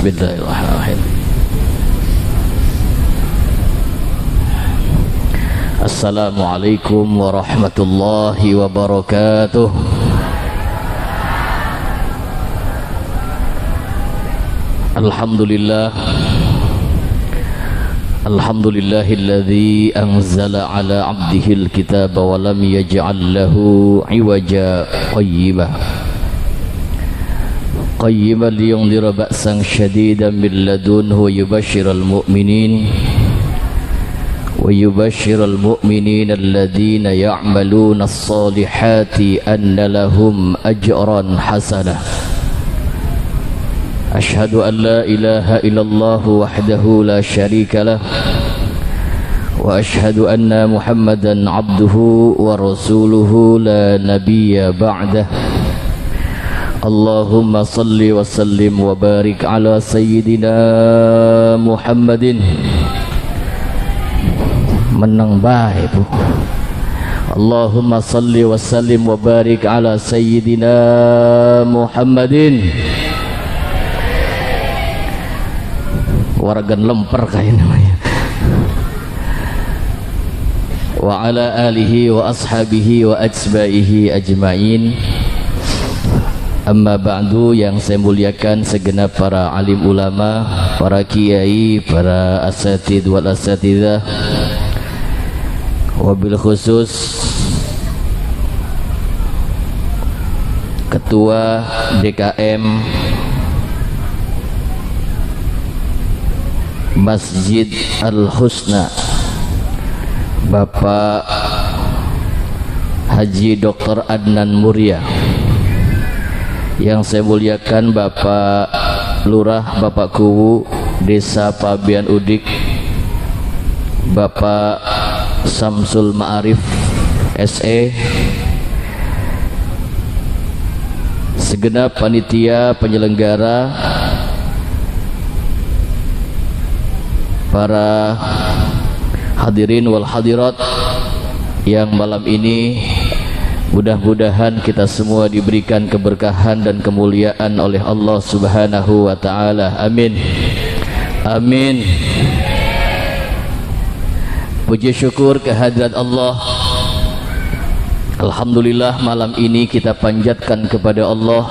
Bismillahirrahmanirrahim. Assalamualaikum warahmatullahi wabarakatuh. Alhamdulillah. Alhamdulillahilladzi anzala ala 'abdihil kitaba wa lam yaj'al lahu 'iwaja qayyiman liyundhira ba'san shadidan min ladunhu wa yubashshiral mu'minin alladhina ya'maluna as-salihati anna lahum ajran hasanah. Ashhadu an la ilaha illallah wahdahu la syarika lah wa ashhadu anna Muhammadan abduhu wa rasuluhu la nabiyya ba'dah. Allahumma salli wa sallim wa barik ala sayyidina Muhammadin. Menang baik bu. Allahumma salli wa sallim wa barik ala sayyidina Muhammadin. Waragan lemper kayak namanya. Wa ala alihi wa ashabihi wa ajbaihi ajma'in. Amma ba'du, yang saya muliakan segenap para alim ulama, para kiai, para asatid wal asatidah, wabil khusus Ketua DKM Masjid Al-Husna, Bapak Haji Dr. Adnan Muria. Yang saya muliakan Bapak Lurah, Bapak Kuwu, Desa Pabian Udik, Bapak Samsul Ma'arif SE, segenap panitia penyelenggara, para hadirin wal hadirat yang malam ini mudah-mudahan kita semua diberikan keberkahan dan kemuliaan oleh Allah Subhanahu wa taala. Amin. Amin. Puji syukur kehadirat Allah. Alhamdulillah, malam ini kita panjatkan kepada Allah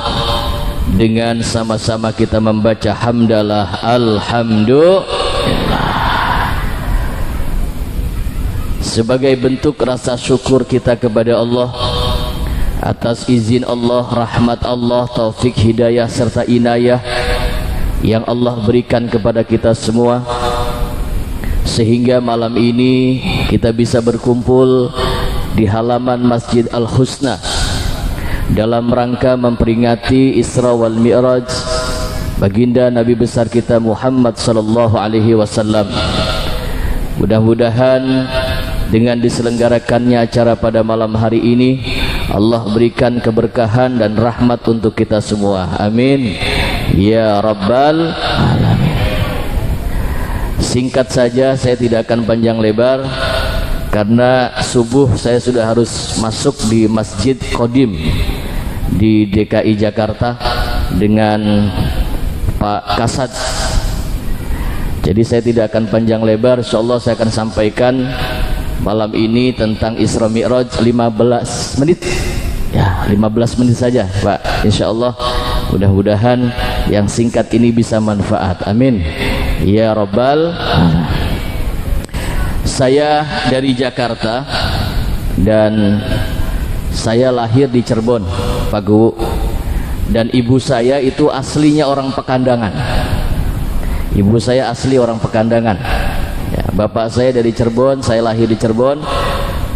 dengan sama-sama kita membaca hamdalah alhamdulillah sebagai bentuk rasa syukur kita kepada Allah atas izin Allah, rahmat Allah, taufik, hidayah serta inayah yang Allah berikan kepada kita semua, sehingga malam ini kita bisa berkumpul di halaman Masjid Al-Husna dalam rangka memperingati Isra wal Mi'raj baginda Nabi besar kita Muhammad sallallahu alaihi wasallam. Mudah-mudahan dengan diselenggarakannya acara pada malam hari ini, Allah berikan keberkahan dan rahmat untuk kita semua. Amin ya rabbal alamin. Singkat saja, saya tidak akan panjang lebar karena subuh saya sudah harus masuk di Masjid Qadim di DKI Jakarta dengan Pak Kasat. Jadi saya tidak akan panjang lebar, insyaallah saya akan sampaikan malam ini tentang Isra Mi'raj 15 menit. Ya, 15 menit saja, Pak. Insyaallah mudah-mudahan yang singkat ini bisa manfaat. Amin. Ya rabbal alamin. Saya dari Jakarta dan saya lahir di Cirebon, Pak Guru. Dan ibu saya itu aslinya orang Pekandangan. Ibu saya asli orang Pekandangan. Ya, bapak saya dari Cirebon, saya lahir di Cirebon.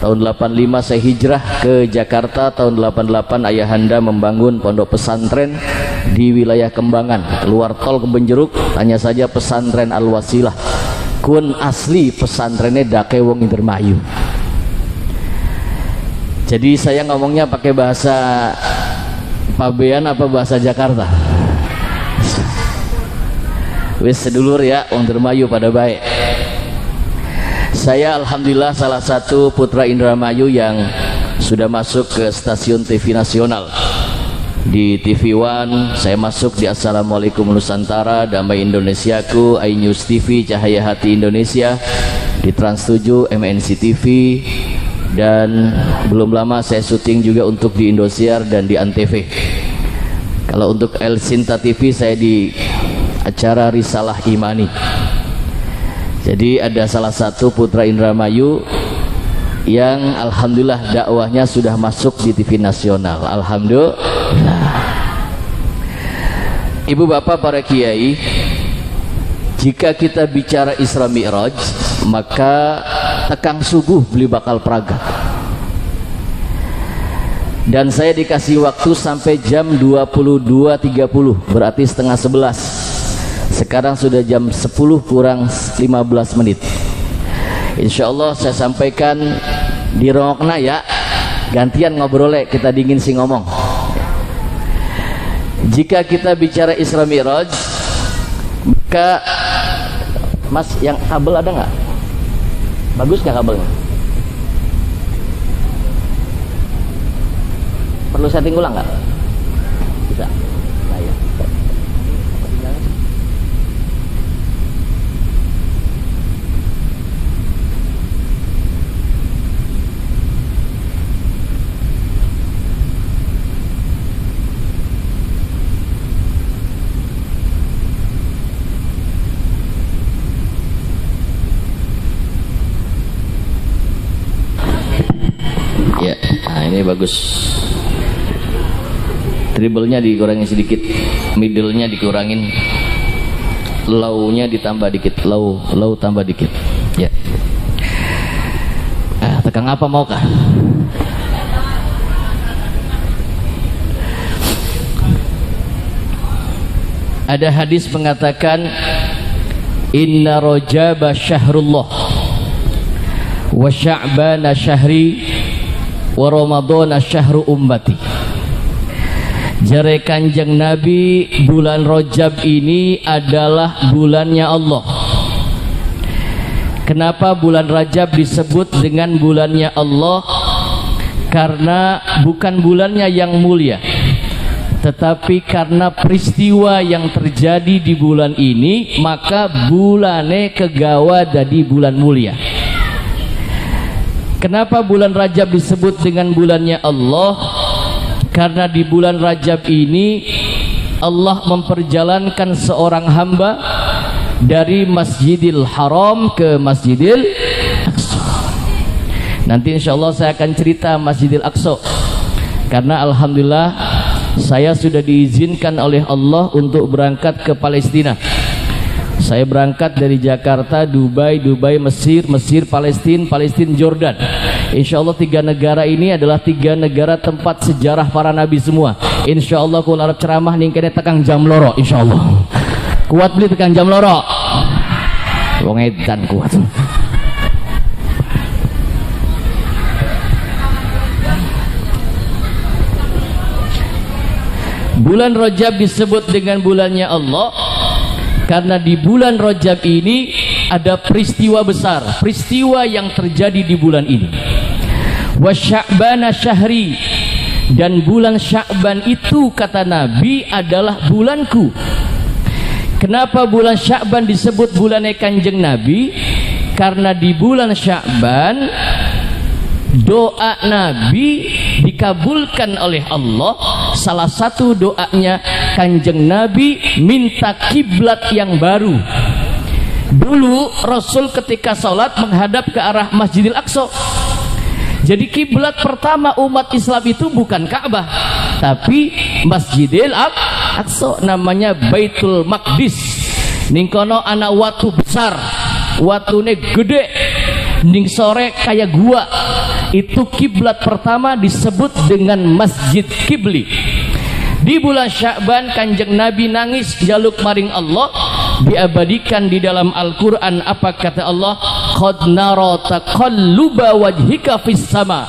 Tahun 85 saya hijrah ke Jakarta. Tahun 88 ayahanda membangun pondok pesantren di wilayah Kembangan, keluar tol ke Benjeruk. Tanya saja pesantren Al-Wasilah. Kun asli pesantrennya Dake Wong Indramayu. Jadi saya ngomongnya pakai bahasa Pabean apa bahasa Jakarta? Wis sedulur ya, Wong Indramayu pada baik. Saya alhamdulillah salah satu putra Indramayu yang sudah masuk ke stasiun TV nasional. di TV One, saya masuk di Assalamualaikum Nusantara, Damai Indonesiaku, iNews TV, Cahaya Hati Indonesia, di Trans 7, MNC TV, dan belum lama saya syuting juga untuk di Indosiar dan di Antv. Kalau untuk El Sinta TV saya di acara Risalah Imani. Jadi ada salah satu putra Indramayu yang alhamdulillah dakwahnya sudah masuk di TV nasional. Alhamdulillah. Ibu bapak para kiai, jika kita bicara Isra Mi'raj, maka tekang subuh beli bakal peragat. Dan saya dikasih waktu sampai jam 22.30, berarti setengah 11. Sekarang sudah jam 10 kurang 15 menit. Insya Allah saya sampaikan di rongokna ya, gantian ngobrolnya, kita dingin sih ngomong. Jika kita bicara Isra Mi'raj, maka Mas yang kabel ada nggak? Bagus nggak kabelnya? Perlu setting ulang nggak? Bisa. Nah, ya. Ya, nah ini bagus. Triple-nya dikurangin sedikit, middle-nya dikurangin, low-nya ditambah dikit, low tambah dikit. Ya. Tekan apa maukah? Ada hadis mengatakan, Inna Rajaba syahrullah wa Sya'bana syahri wa Ramadana syahru ummati. Jare Kanjeng Nabi, bulan Rajab ini adalah bulannya Allah. Kenapa bulan Rajab disebut dengan bulannya Allah? Karena bukan bulannya yang mulia, tetapi karena peristiwa yang terjadi di bulan ini, maka bulane kegawa jadi bulan mulia. Kenapa bulan Rajab disebut dengan bulannya Allah? Karena di bulan Rajab ini Allah memperjalankan seorang hamba dari Masjidil Haram ke Masjidil Aqsa. Nanti insya Allah saya akan cerita Masjidil Aqsa, karena alhamdulillah saya sudah diizinkan oleh Allah untuk berangkat ke Palestina. Saya berangkat dari Jakarta, Dubai, Mesir, Palestina, Jordan. Insya Allah 3 negara ini adalah 3 negara tempat sejarah para nabi semua. Insya Allah kalau Arab ceramah ningkene tekang jam loro. Insya Allah kuat beli tekang jam loro. Wong edan kuat. Bulan Rajab disebut dengan bulannya Allah karena di bulan Rajab ini ada peristiwa besar, peristiwa yang terjadi di bulan ini. Wa Sya'bana syahri, dan bulan Sya'ban itu kata Nabi adalah bulanku. Kenapa bulan Sya'ban disebut bulannya Kanjeng Nabi? Karena di bulan Sya'ban doa Nabi dikabulkan oleh Allah. Salah satu doanya Kanjeng Nabi minta kiblat yang baru. Dulu Rasul ketika sholat menghadap ke arah Masjidil Aqsa. Jadi kiblat pertama umat Islam itu bukan Ka'bah, tapi Masjidil Aqsa, namanya Baitul Maqdis. Ningkono ana watu besar, watune gede, ning sore kayak gua. Itu kiblat pertama disebut dengan Masjid Kibli. Di bulan Sya'ban Kanjeng Nabi nangis jaluk maring Allah, diabadikan di dalam Al-Quran. Apa kata Allah? Qad nara taqalluba wajhika fis sama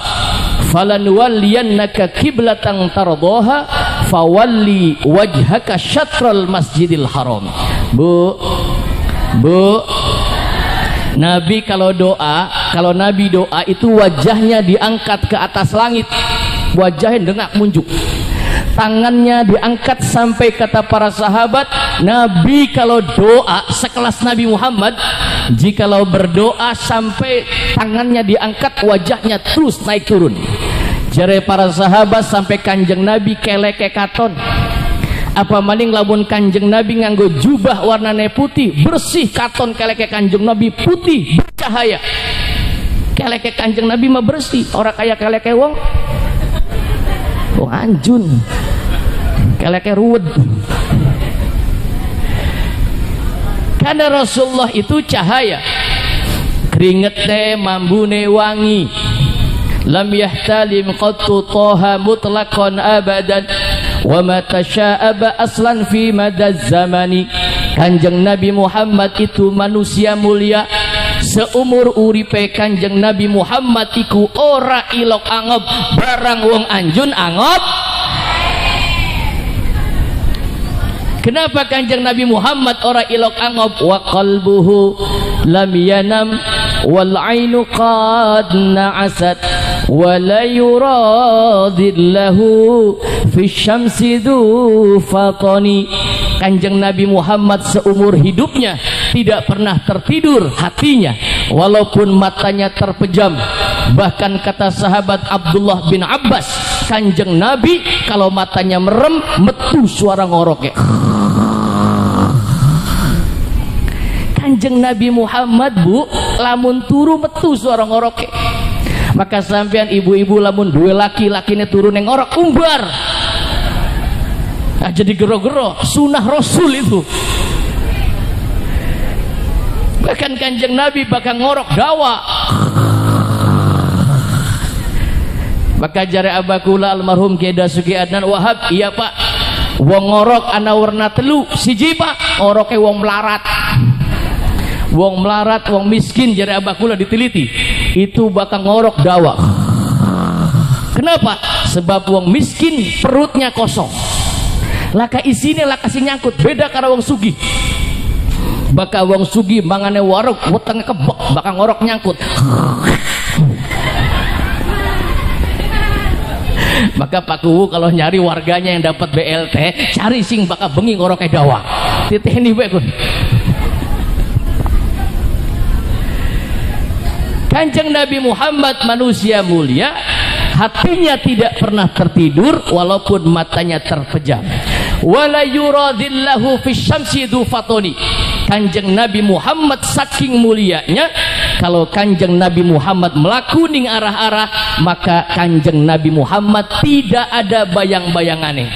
falanwalliyannaka kiblatan tardaha fawalli wajhaka syatral masjidil haram. Bu, Nabi kalau Nabi doa itu wajahnya diangkat ke atas langit, wajahnya dengak munjuk. tangannya diangkat sampai kata para sahabat, Nabi kalau doa sekelas Nabi Muhammad, jikalau berdoa sampai tangannya diangkat, wajahnya terus naik turun. Jare para sahabat sampai kanjeng Nabi keleke katon. Apa maning lamun kanjeng Nabi nganggo jubah warnane putih, bersih katon, keleke kanjeng Nabi putih bercahaya. Keleke kanjeng Nabi mah bersih, orang kayak keleke wong anjun, keleke ruwet. Karena Rasulullah itu cahaya, keringetnya mambune wangi, lam yahtalim qattu toha mutlaqan abadan wa ma tasyaaba aslan fi madaz zamani. Kanjeng Nabi Muhammad itu manusia mulia, seumur uripe kanjeng Nabi Muhammad iku ora ilok angop barang wong anjun angop. Kenapa kanjeng Nabi Muhammad ora ilok angop? Wa qalbuhu lam yanam wal ainu qad na'asat wa la yuradillahu fi syamsi du fatani. Kanjeng Nabi Muhammad seumur hidupnya tidak pernah tertidur hatinya walaupun matanya terpejam. Bahkan kata sahabat Abdullah bin Abbas, kanjeng Nabi kalau matanya merem metu suara ngoroknya. Kanjeng Nabi Muhammad bu, lamun turu metu suara ngoroknya. Maka sampean ibu-ibu lamun dua laki-lakinya turun yang ngorok umbar. Nah, jadi gero-gero sunnah Rasul itu. Bahkan kanjeng Nabi bakal ngorok dawa. Maka jare abakula almarhum Kiai Dasuki Adnan Wahab, iya pak, wong ngorok ana warna telu. Siji pak, ngoroke wong melarat. Wong melarat, wong miskin, jare abakula diteliti itu bakal ngorok dawa. Kenapa? Sebab wong miskin perutnya kosong, laka isine laka si nyangkut, beda karo wong sugih. Baka wong sugih mangane waruk wetenge kebek, bakal ngorok nyangkut. Maka Pak Kuwu kalau nyari warganya yang dapat BLT, cari sing bakal bengi ngoroke dawa. Titeni bae kun. Kanjeng Nabi Muhammad manusia mulia, hatinya tidak pernah tertidur walaupun matanya terpejam. Wala yuradillahu fisyamsi du fatoni. Kanjeng Nabi Muhammad saking mulianya, kalau kanjeng Nabi Muhammad melaku ning arah-arah, maka kanjeng Nabi Muhammad tidak ada bayang-bayangane.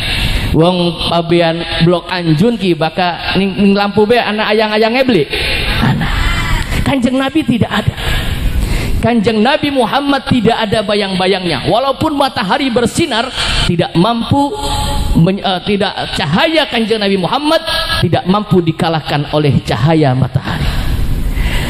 Wong pabean blok anjun ki baka ning lampu be anak ayang-ayang ngebli. Kanjeng Nabi tidak ada. Kanjeng Nabi Muhammad tidak ada bayang-bayangnya. Walaupun matahari bersinar, tidak mampu tidak cahaya kanjeng Nabi Muhammad tidak mampu dikalahkan oleh cahaya matahari.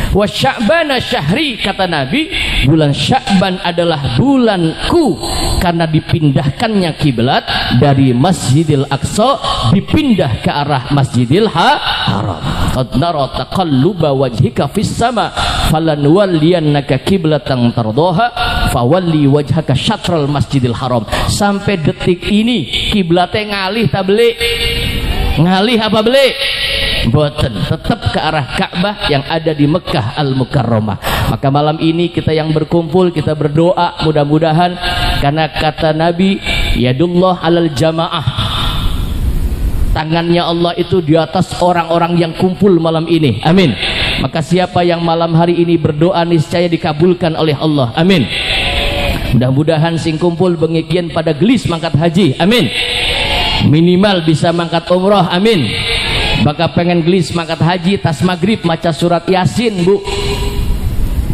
Wa Sya'bana syahri, kata Nabi, bulan Sya'ban adalah bulanku, karena dipindahkannya kiblat dari Masjidil Aqsa dipindah ke arah Masjidil Haram. Qad nara taqalluba wajhika fis sama falanwalliyannaka qiblatan tardaha fawalli wajhaka syatral Masjidil Haram. Sampai detik ini kiblatnya ngalih ta beli? Ngalih apa beli? Boten, tetap ke arah Ka'bah yang ada di Mekah Al-Mukarramah. Maka malam ini kita yang berkumpul, kita berdoa mudah-mudahan, karena kata Nabi, yadullah alal jamaah, tangannya Allah itu di atas orang-orang yang kumpul malam ini. Amin. Maka siapa yang malam hari ini berdoa niscaya dikabulkan oleh Allah. Amin. Mudah-mudahan sing kumpul bengikian pada gelis mangkat haji. Amin. Minimal bisa mangkat umroh. Amin. Baka pengen gelis mangkat haji tas maghrib maca surat Yasin bu.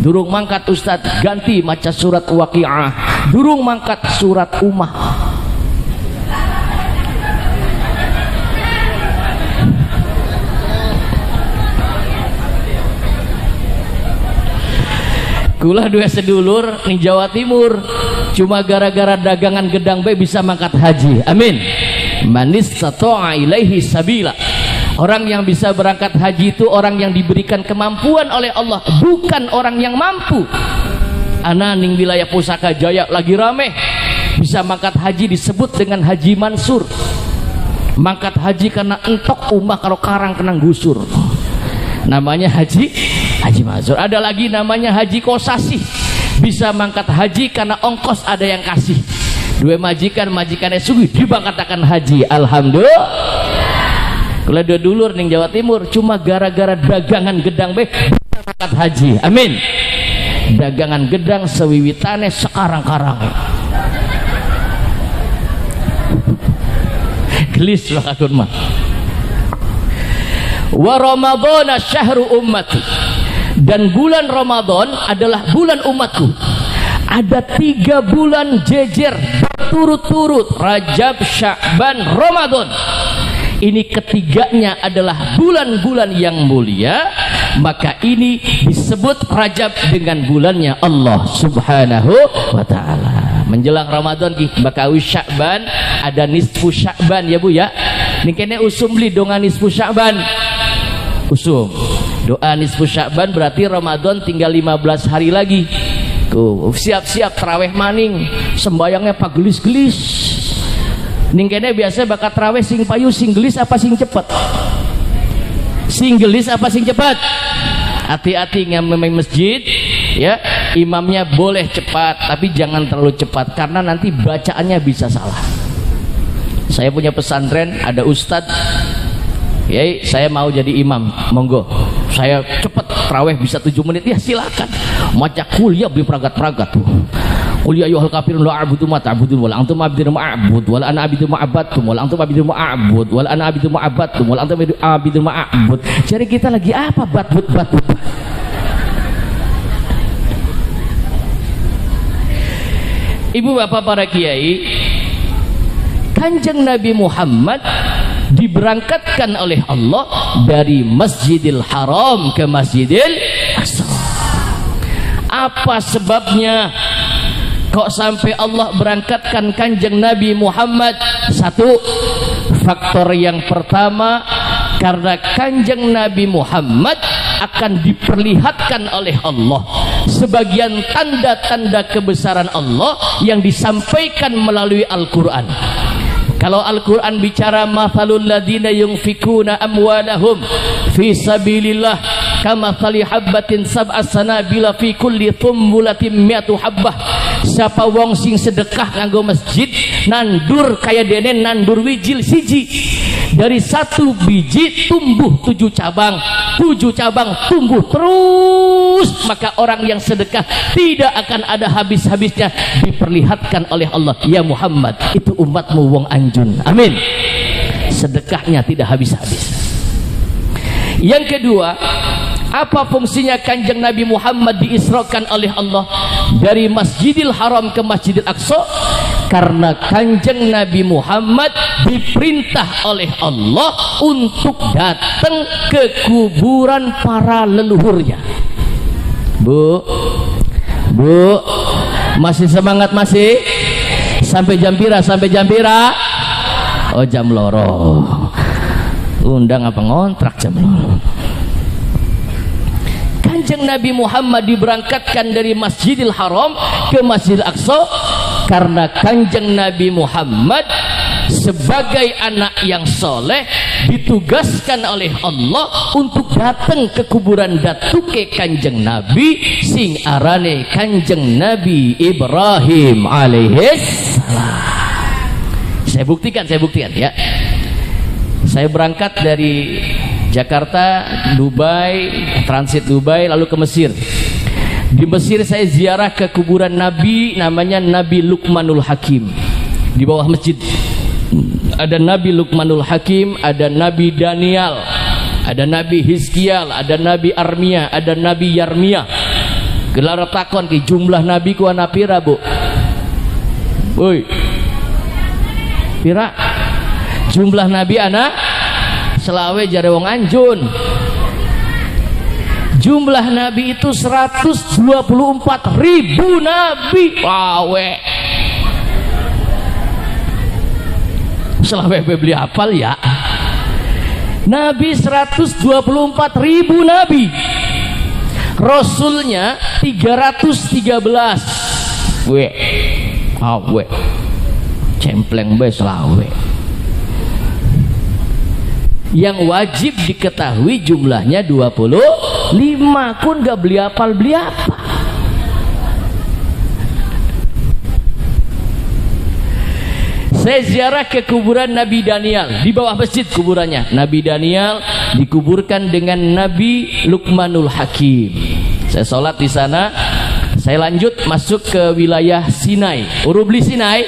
Durung mangkat Ustad ganti maca surat Waqi'ah. Durung mangkat surat Ummah. Kula dua sedulur ning Jawa Timur cuma gara-gara dagangan gedang be bisa mangkat haji. Amin. Manis sato'a ilaihi sabila. Orang yang bisa berangkat haji itu orang yang diberikan kemampuan oleh Allah, bukan orang yang mampu. Ana ning wilayah Pusaka Jaya lagi rame bisa mangkat haji disebut dengan haji mansur. Mangkat haji karena entok umah kalau karang kena gusur, namanya haji mansur. Ada lagi namanya haji kosasih, bisa mangkat haji karena ongkos ada yang kasih. Dua majikannya sugih dibangkatakan haji. Alhamdulillah. Kalau dua dulur ning Jawa Timur cuma gara-gara dagangan gedang bisa mangkat haji. Amin. Dagangan gedang sewiwitane sekarang-karang gelis bakatun mah. Wa ramadhana syahru ummati, dan bulan Ramadan adalah bulan umatku. Ada 3 bulan jejer berturut-turut, Rajab, Sya'ban, Ramadan. Ini ketiganya adalah bulan-bulan yang mulia, maka ini disebut Rajab dengan bulannya Allah Subhanahu wa ta'ala. Menjelang Ramadan bakawi Sya'ban, ada nisfu Sya'ban ya Bu ya. Ningkene usum beli donga nisfu Sya'ban. Usum doa nisfu Sya'ban berarti Ramadan tinggal 15 hari lagi. Tuh, siap-siap tarawih maning, sembayangnya pagelis-gelis. Ning kene biasa bakat tarawih sing payu, sing gelis apa sing cepet? Sing gelis apa sing cepet? Hati-hati ngamai masjid ya, imamnya boleh cepat tapi jangan terlalu cepat karena nanti bacaannya bisa salah. Saya punya pesantren, ada ustadz ya, saya mau jadi imam, monggo saya cepat tarawih bisa 7 menit ya silakan. Maca kuliah beli peragat-peragat tuh. Kuliah ayyuhal kafirun la a'budu ma ta'budun wala antum abidun ma'abud wala ana abidun ma'abadtum wala antum abidun ma'abud wala ana abidun ma'abadtum wala antum abidun ma'abud. Jadi kita lagi apa batbut. Ibu bapak para kiai, Kanjeng Nabi Muhammad diberangkatkan oleh Allah dari Masjidil Haram ke Masjidil Aqsa. Apa sebabnya kok sampai Allah berangkatkan Kanjeng Nabi Muhammad? Satu, faktor yang pertama karena Kanjeng Nabi Muhammad akan diperlihatkan oleh Allah sebagian tanda-tanda kebesaran Allah yang disampaikan melalui Al-Quran. Kalau Al-Quran bicara mathalul ladina yunfikuna amwalahum fi sabilillah kamathali habbatin sab'a sanabila fi kulli thumbulatin mi'atu habbah. Siapa wong sing sedekah nganggo masjid nandur kaya dene nandur wijil siji, dari 1 biji tumbuh 7 cabang, 7 cabang tumbuh terus, maka orang yang sedekah tidak akan ada habis-habisnya. Diperlihatkan oleh Allah, ya Muhammad itu umatmu wong anjun. Amin. Sedekahnya tidak habis-habis. Yang kedua, apa fungsinya Kanjeng Nabi Muhammad diisrakan oleh Allah dari Masjidil Haram ke Masjidil Aqsa? Karena Kanjeng Nabi Muhammad diperintah oleh Allah untuk datang ke kuburan para leluhurnya. Bu, masih semangat masih? Sampai jam pira? Sampai jam pira? Oh jam loro. Undang apa ngontrak jam loro. Kanjeng Nabi Muhammad diberangkatkan dari Masjidil Haram ke Masjidil Aqsa karena Kanjeng Nabi Muhammad sebagai anak yang soleh ditugaskan oleh Allah untuk datang ke kuburan datuke Kanjeng Nabi sing arane Kanjeng Nabi Ibrahim alaihissalam. Saya buktikan ya. Saya berangkat dari Jakarta, Dubai, transit Dubai, lalu ke Mesir. Di Mesir saya ziarah ke kuburan Nabi, namanya Nabi Luqmanul Hakim. Di bawah masjid ada Nabi Luqmanul Hakim, ada Nabi Daniel, ada Nabi Hizkiel, ada Nabi Armia, ada Nabi Yarmia. Gelar takon ki jumlah Nabi ku ana pira, Bu? Woi. Pira? Jumlah Nabi ana selawe jare wong anjun. Jumlah Nabi itu 124.000 Nabi. Wawe. Selawe beli hafal ya. Nabi 124.000 Nabi. Rasulnya 313. Awe. cempleng bae selawe. Yang wajib diketahui jumlahnya 25, kun gak beli apa. Saya ziarah ke kuburan Nabi Daniel, di bawah masjid kuburannya. Nabi Daniel dikuburkan dengan Nabi Luqmanul Hakim. Saya sholat di sana. Saya lanjut masuk ke wilayah Sinai. Urubli Sinai,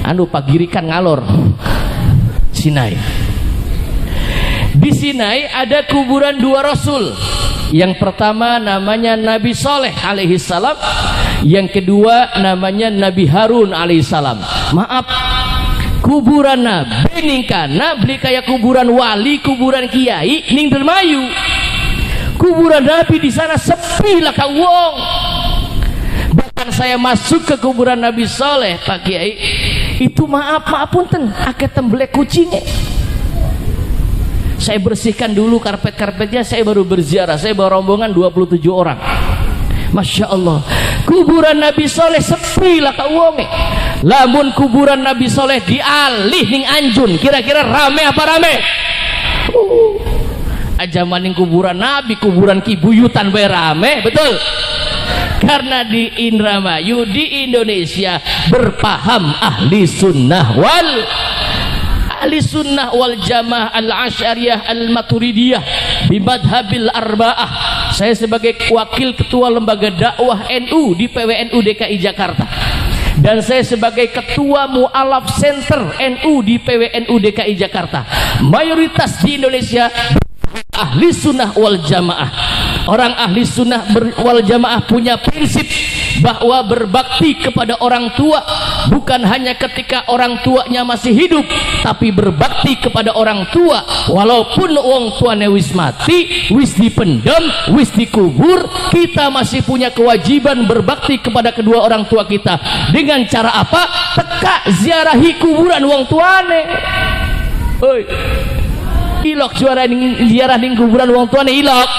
anu pagirikan ngalor Sinai. Di Sinai ada kuburan dua rasul. Yang pertama namanya Nabi Soleh alaihi salam, yang kedua namanya Nabi Harun alaihi salam. Maaf, kuburan Nabi ningkana beli kayak kuburan wali, kuburan kiai ning Dermayu. Kuburan Nabi di sana sepi lah ka wong. Bahkan saya masuk ke kuburan Nabi Soleh, Pak Kiai, itu maaf punten, akeh tembelek kucingnya. Saya bersihkan dulu karpet-karpetnya, saya baru berziarah. Saya bawa rombongan 27 orang. Masya Allah, kuburan Nabi Soleh sepi lah ka wonge. Lamun kuburan Nabi Soleh dialih ning Anjun, kira-kira rame apa rame? Aja maning kuburan Nabi, kuburan Kibuyutan bae rame, betul? Karena di Indramayu, di Indonesia berpaham ahli sunnah wal jamaah al-asyariyah al-maturidiyah bimadhabil arba'ah. Saya sebagai wakil ketua lembaga dakwah NU di PWNU DKI Jakarta, dan saya sebagai ketua mu'alaf center NU di PWNU DKI Jakarta. Mayoritas di Indonesia ahli sunnah wal jamaah. Orang ahli sunnah wal jamaah punya prinsip bahwa berbakti kepada orang tua bukan hanya ketika orang tuanya masih hidup, tapi berbakti kepada orang tua walaupun wong tuane wis mati, wis dipendam, wis dikubur, kita masih punya kewajiban berbakti kepada kedua orang tua kita. Dengan cara apa? Teka ziarahi kuburan wong tuane. Hoi, ilok ziarah ning kuburan wong tuane ilok.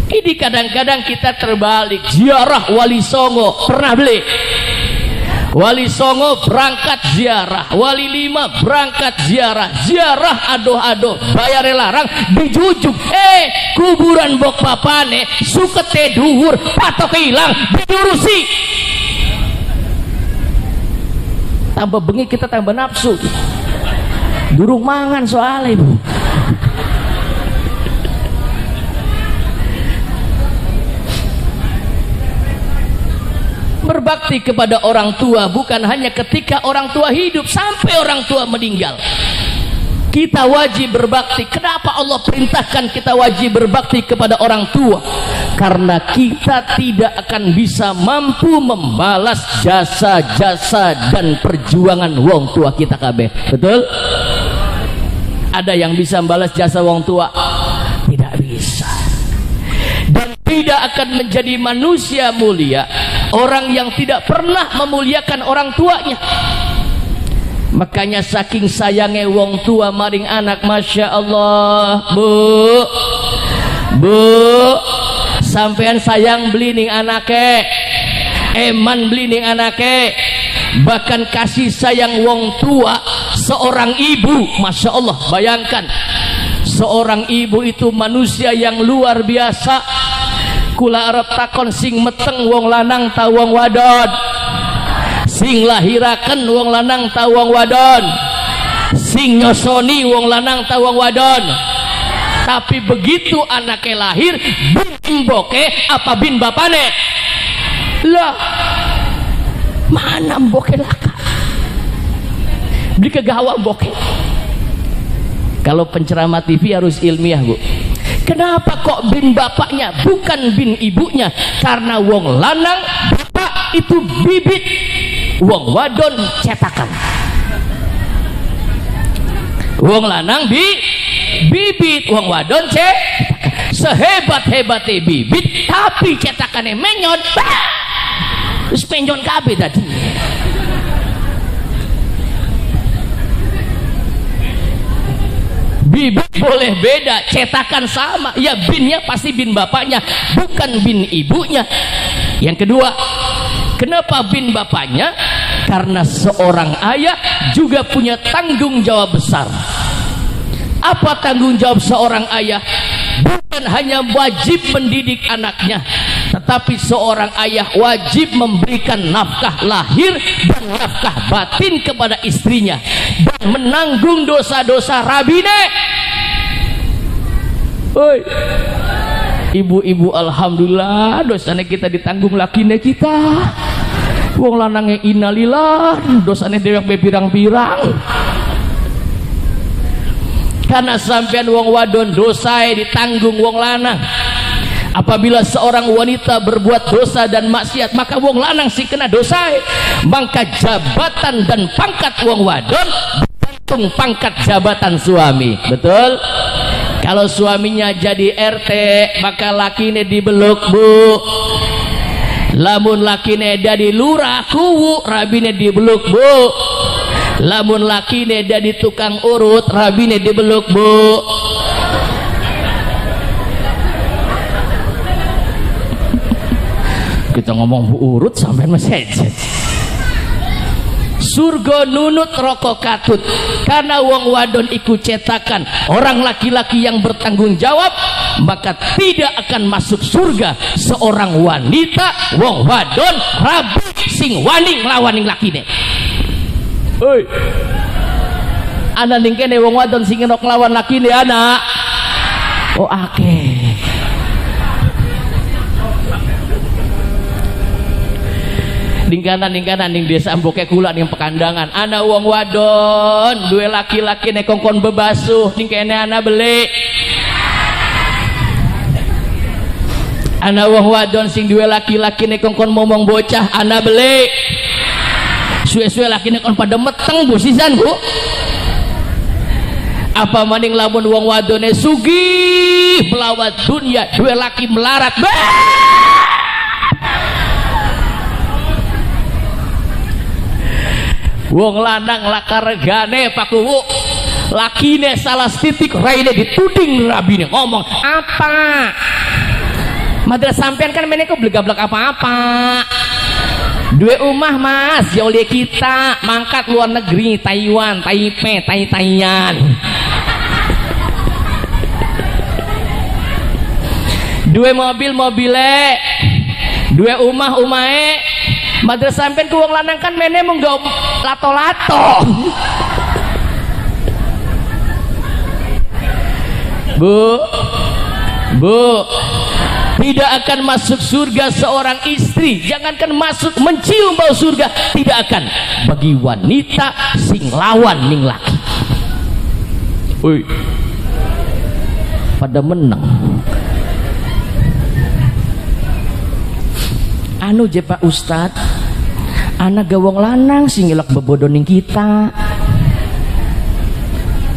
Ini kadang-kadang kita terbalik. Ziarah Wali Songo, pernah beli? Wali Songo berangkat ziarah, Wali Lima berangkat ziarah, ziarah adoh-adoh, bayar larang, dijujuk. Kuburan bok papane, sukete duhur, patok hilang, diurusi. Tambah bengi kita tambah nafsu. Durung mangan soalnya ibu. Berbakti kepada orang tua bukan hanya ketika orang tua hidup, sampai orang tua meninggal kita wajib berbakti. Kenapa Allah perintahkan kita wajib berbakti kepada orang tua? Karena kita tidak akan bisa mampu membalas jasa-jasa dan perjuangan wong tua kita kabeh. Betul? Ada yang bisa membalas jasa wong tua? Tidak bisa. Dan tidak akan menjadi manusia mulia orang yang tidak pernah memuliakan orang tuanya. Makanya saking sayangnya wong tua maring anak, Masya Allah, bu sampean sayang beli ning anake, eman beli ning anake, bahkan kasih sayang wong tua seorang ibu. Masya Allah, bayangkan seorang ibu itu manusia yang luar biasa. Kula arep takon sing meteng wong lanang ta wong wadon? Sing lahiraken wong lanang ta wong wadon? Sing nyosoni wong lanang ta wong wadon? Tapi begitu anaknya lahir, bin mboke apa bin bapane? Lah, mana mboke laka? Beli kegawa mboke. Kalau penceramah TV harus ilmiah, Bu. Kenapa kok bin bapaknya bukan bin ibunya? Karena wong lanang bapak itu bibit, wong wadon cetakan. Wong lanang bibit, wong wadon cetakan. Sehebat-hebatnya bibit tapi cetakannya menyon. Terus penjon kabeh tadi. Bibit boleh beda, cetakan sama, ya binnya pasti bin bapaknya, bukan bin ibunya. Yang kedua, Kenapa bin bapaknya? Karena seorang ayah juga punya tanggung jawab besar. Apa tanggung jawab seorang ayah? Bukan hanya wajib mendidik anaknya, tetapi seorang ayah wajib memberikan nafkah lahir dan nafkah batin kepada istrinya dan menanggung dosa-dosa rabine. Oi, ibu-ibu, alhamdulillah dosanya kita ditanggung lakine kita. Wong lanangnya innalillah, dosanya dewek bepirang-pirang. Karena sampean wong wadon dosa ditanggung wong lanang. Apabila seorang wanita berbuat dosa dan maksiat, maka wong lanang sih kena dosa. Maka jabatan dan pangkat wong wadon bergantung pangkat jabatan suami. Betul? Kalau suaminya jadi RT, maka lakine dibeluk, Bu. Lamun lakine jadi lurah kuwu, rabine dibeluk, Bu. Lamun lakine jadi tukang urut, rabine dibeluk, Bu. Kita ngomong bu urut sampai masih surga nunut rokok katut, karena wong wadon ikut cetakan orang laki-laki yang bertanggung jawab, maka tidak akan masuk surga seorang wanita wong wadon rabi sing wani nglawaning lakine. Oi, anak ning kene wong wadon sing nok nglawan lakine anak. Oh akeh. Lingkaran ning desa amboke kula ning Pekandangan, ana wong wadon duwe laki-laki nek kongkon bebasuh ning kene ana beli. Ana wong wadon sing duwe laki-laki nek kongkon momong bocah ana beli. Suwe-suwe laki nek kon pada meteng Bu sisan, Bu. Apa maning lamun wong wadone sugih melawat dunia, duwe laki melarat. Wong lanang lakaregane pakuwu, lakine salah titik raine dituding rabine ngomong apa? Madra sampean kan meneko blegablek apa-apa. Dua umah Mas, ya oleh kita mangkat luar negeri, Taiwan, Taipei, Tai-Taian. Dua mobil-mobile, dua umah-umahe. Madra sampean ku wong lanang kan mene menggawa lato-lato. Bu, tidak akan masuk surga seorang istri, jangankan masuk mencium bau surga, tidak akan bagi wanita sing lawan ning laki. Oi, pada menang. Anu je Pak Ustad, anak gawang lanang sing ngelak bebodoning kita.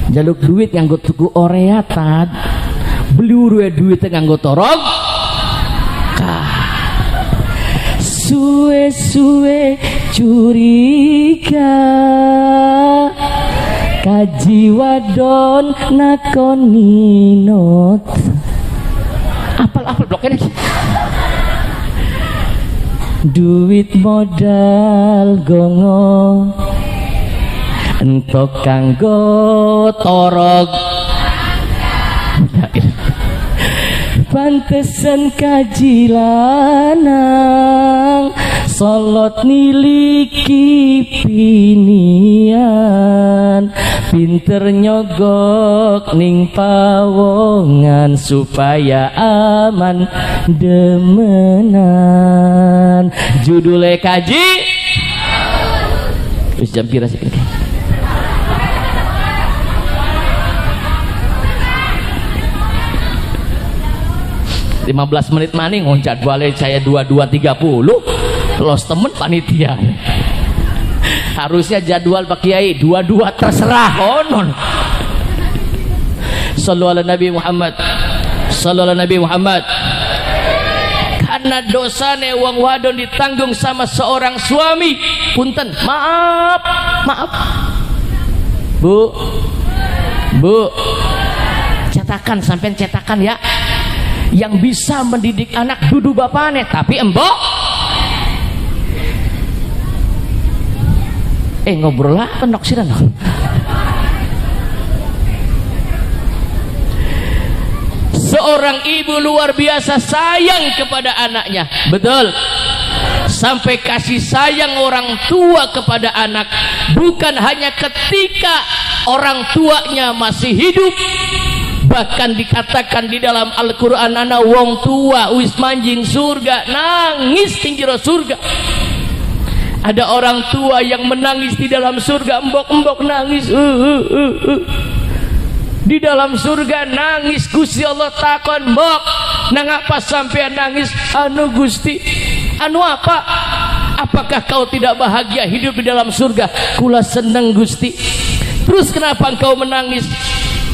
Jaluk duit nganggo tuku orea tad, beli urue duit nganggo torog. Suwe-suwe curiga, kaji wadon nakoni not. Apal-apal bloknya. Duit modal gongo entok kanggo torog, pantesan kaji lanang solot niliki pinian, pinter nyogok ning pawongan supaya aman demenan. Judulnya kaji wis jam pira sih? 15 menit maning jadwalnya saya 22.30 los temen panitia. Harusnya jadwal Pak Kiai 22 terserah konon. Sallallahu Nabi Muhammad, sallallahu Nabi Muhammad. Karena dosane wong wadon ditanggung sama seorang suami, punten, maaf Bu, cetakan sampean cetakan ya, yang bisa mendidik anak dudu bapane, tapi embok ngobrol apa nok sih no? Seorang ibu luar biasa sayang kepada anaknya, betul, sampai kasih sayang orang tua kepada anak bukan hanya ketika orang tuanya masih hidup, bahkan dikatakan di dalam Al-Quran, ana wong tua wis manjing surga nangis tinggiro surga. Ada orang tua yang menangis di dalam surga, embok-embok nangis di dalam surga nangis. Gusti Allah takon, mbok nang apa sampean nangis? Anu Gusti, anu apa? Apakah kau tidak bahagia hidup di dalam surga? Kula seneng Gusti. Terus kenapa engkau menangis?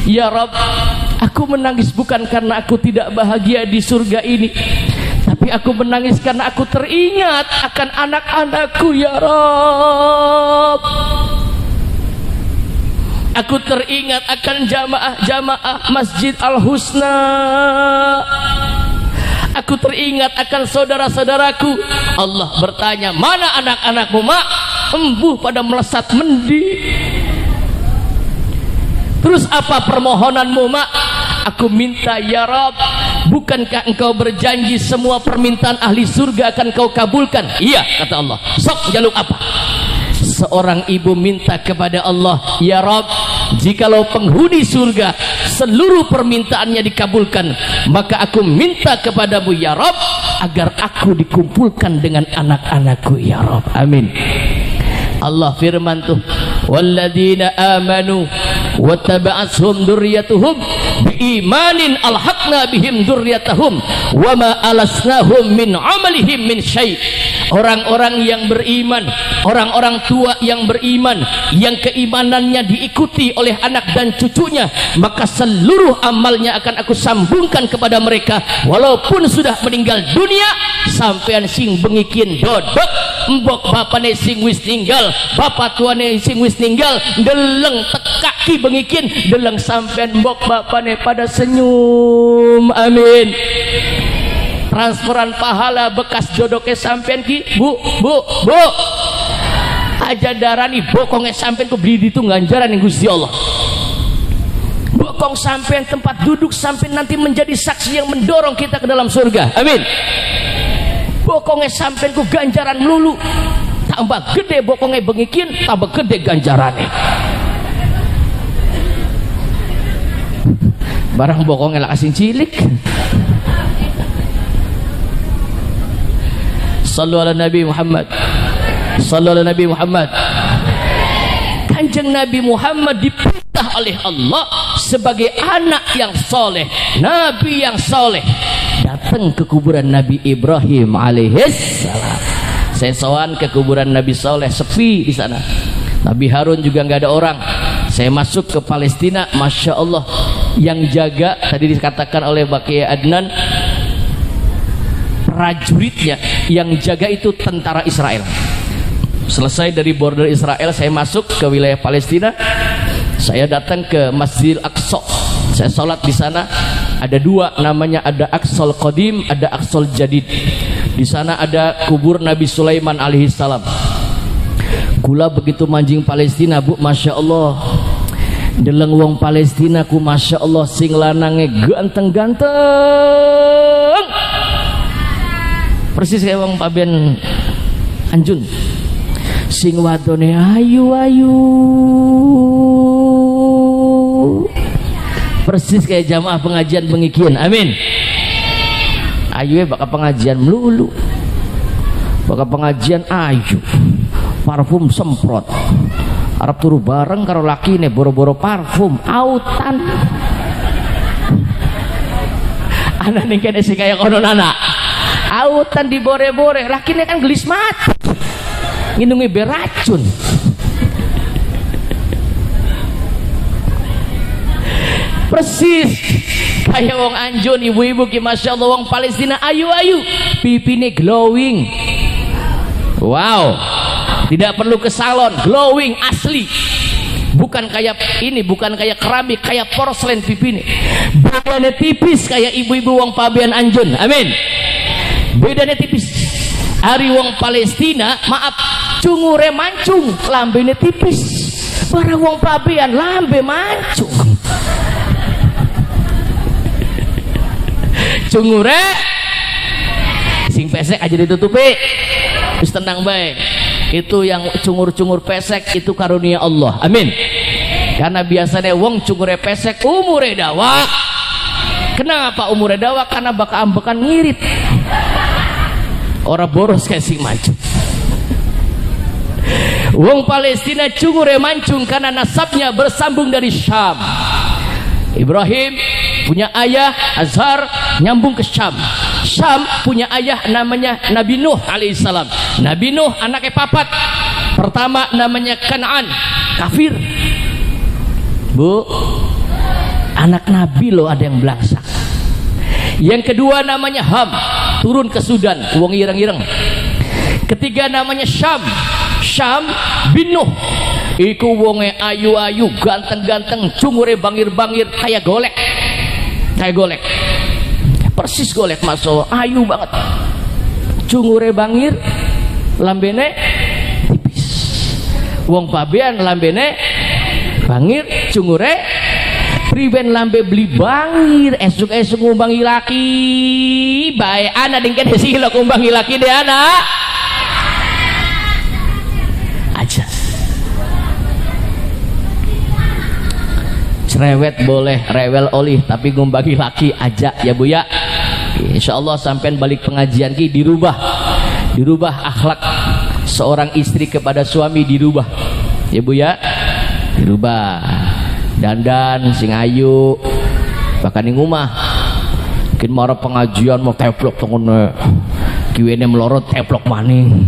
Ya Rabb, aku menangis bukan karena aku tidak bahagia di surga ini, tapi aku menangis karena aku teringat akan anak-anakku. Ya Rabb, aku teringat akan jamaah-jamaah Masjid Al-Husna. Aku teringat akan saudara-saudaraku. Allah bertanya, mana anak-anakmu mak? Embuh pada melesat mendi. Terus apa permohonanmu mak? Aku minta, ya Rabb, bukankah engkau berjanji semua permintaan ahli surga akan kau kabulkan? Iya, kata Allah. Sok jaluk apa? Seorang ibu minta kepada Allah, ya Rabb, jikalau penghuni surga seluruh permintaannya dikabulkan, maka aku minta kepadamu ya Rabb agar aku dikumpulkan dengan anak-anakku ya Rabb. Amin. Allah firman tuh, walladzina amanu wattaba'athum dzurriyyatuhum biimanin alhaqna bihim dzurriyyatahum wama alasnahum min amalihim min syai'. Orang-orang yang beriman, orang-orang tua yang beriman, yang keimanannya diikuti oleh anak dan cucunya, maka seluruh amalnya akan aku sambungkan kepada mereka walaupun sudah meninggal dunia. Sampean sing bengikin dodok, mbok bapane sing wis ninggal, bapak tuane sing wis ninggal, deleng tekaki bengikin, deleng sampean mbok bapane pada senyum. Amin. Transferan pahala bekas jodoke sampean ki, bu aja darani bokongnya sampean ku beli itu ganjaran yang Gusti Allah. Bokong sampean tempat duduk sampean nanti menjadi saksi yang mendorong kita ke dalam surga. Amin. Bokongnya sampean ku ganjaran melulu, tambah gede bokongnya bengikin, tambah gede ganjarannya. Barang bokongnya lah asing cilik. Sallu ala Nabi Muhammad. Sallu ala Nabi Muhammad. Kanjeng Nabi Muhammad diperintah oleh Allah sebagai anak yang soleh, Nabi yang soleh, datang ke kuburan Nabi Ibrahim alaihissalam. Saya sowan ke kuburan Nabi soleh, sepi di sana. Nabi Harun juga nggak ada orang. Saya masuk ke Palestina, masya Allah, yang jaga tadi dikatakan oleh Pak Kiai Adnan, prajuritnya yang jaga itu tentara Israel. Selesai dari border Israel, saya masuk ke wilayah Palestina. Saya datang ke Masjid Al-Aqsa. Saya sholat di sana. Ada dua namanya, ada Aqsal Qadim, ada Aqsal Jadid. Di sana ada kubur Nabi Sulaiman alaihissalam. Kula begitu manjing Palestina, bu, masya Allah. Deleng wong Palestina ku masya Allah sing lanange ganteng-ganteng. Persis kayak wong paben Anjun. Sing wadone ayu-ayu. Persis kayak jamaah pengajian bengikian. Amin. Ayu bakal pengajian melulu. Bakal pengajian ayu. Parfum semprot. Arab turu bareng karo lakine boro-boro parfum autan. Anak ning kene sing kaya kono anak. Autan di bore-bore, lakine kan gelis mati. Nginungi beracun. Persis kayak wong Anjun, ibu-ibu ki masya Allah, wong Palestina ayu-ayu, pipine glowing. Wow, tidak perlu ke salon, glowing asli. Bukan kayak ini, bukan kayak keramik, kayak porselen pipine. Bedanya tipis kayak ibu-ibu wong pabean Anjun. Amin. Bedanya tipis. Hari wong Palestina, maaf, cungure mancung, lambene tipis. Barang wong pabean lambe mancung. Cungure sing pesek aja ditutupi. Wis tenang baik. Itu yang cungur-cungur pesek itu karunia Allah. Amin. Karena biasanya wong cungure pesek umure dawa. Kenapa umure dawa? Karena baka-ambekan ngirit. Orang boros kayak sing mancung. Wong Palestina cungure mancung karena nasabnya bersambung dari Syam. Ibrahim punya ayah Azhar nyambung ke Syam. Syam punya ayah namanya Nabi Nuh alaihissalam. Nabi Nuh anaknya papat. Pertama namanya Kan'an, kafir. Bu, anak Nabi loh ada yang belangsak. Yang kedua namanya Ham, turun ke Sudan, wong ireng-ireng. Ketiga namanya Syam, Syam bin Nuh. Iku wonge ayu-ayu, ganteng-ganteng, cungure bangir-bangir kayak golek. Kayak golek. Persis golek masuk, ayu banget. Cungure bangir, lambene tipis. Wong pabean lambene bangir, cungure priben lambe beli bangir, esuk-esuk ngumbangi laki. Bae anak dingke silok ngumbangi laki deh anak. Aja. Cerewet boleh, rewel olih, tapi ngumbangi laki aja ya Bu ya. Insyaallah sampean balik pengajian ki dirubah akhlak seorang istri kepada suami, dirubah ya Bu ya, dirubah. Dandan sing ayu bahkan ning omah mungkin mara pengajian mau teplok tengene kiwene melorot teplok maning.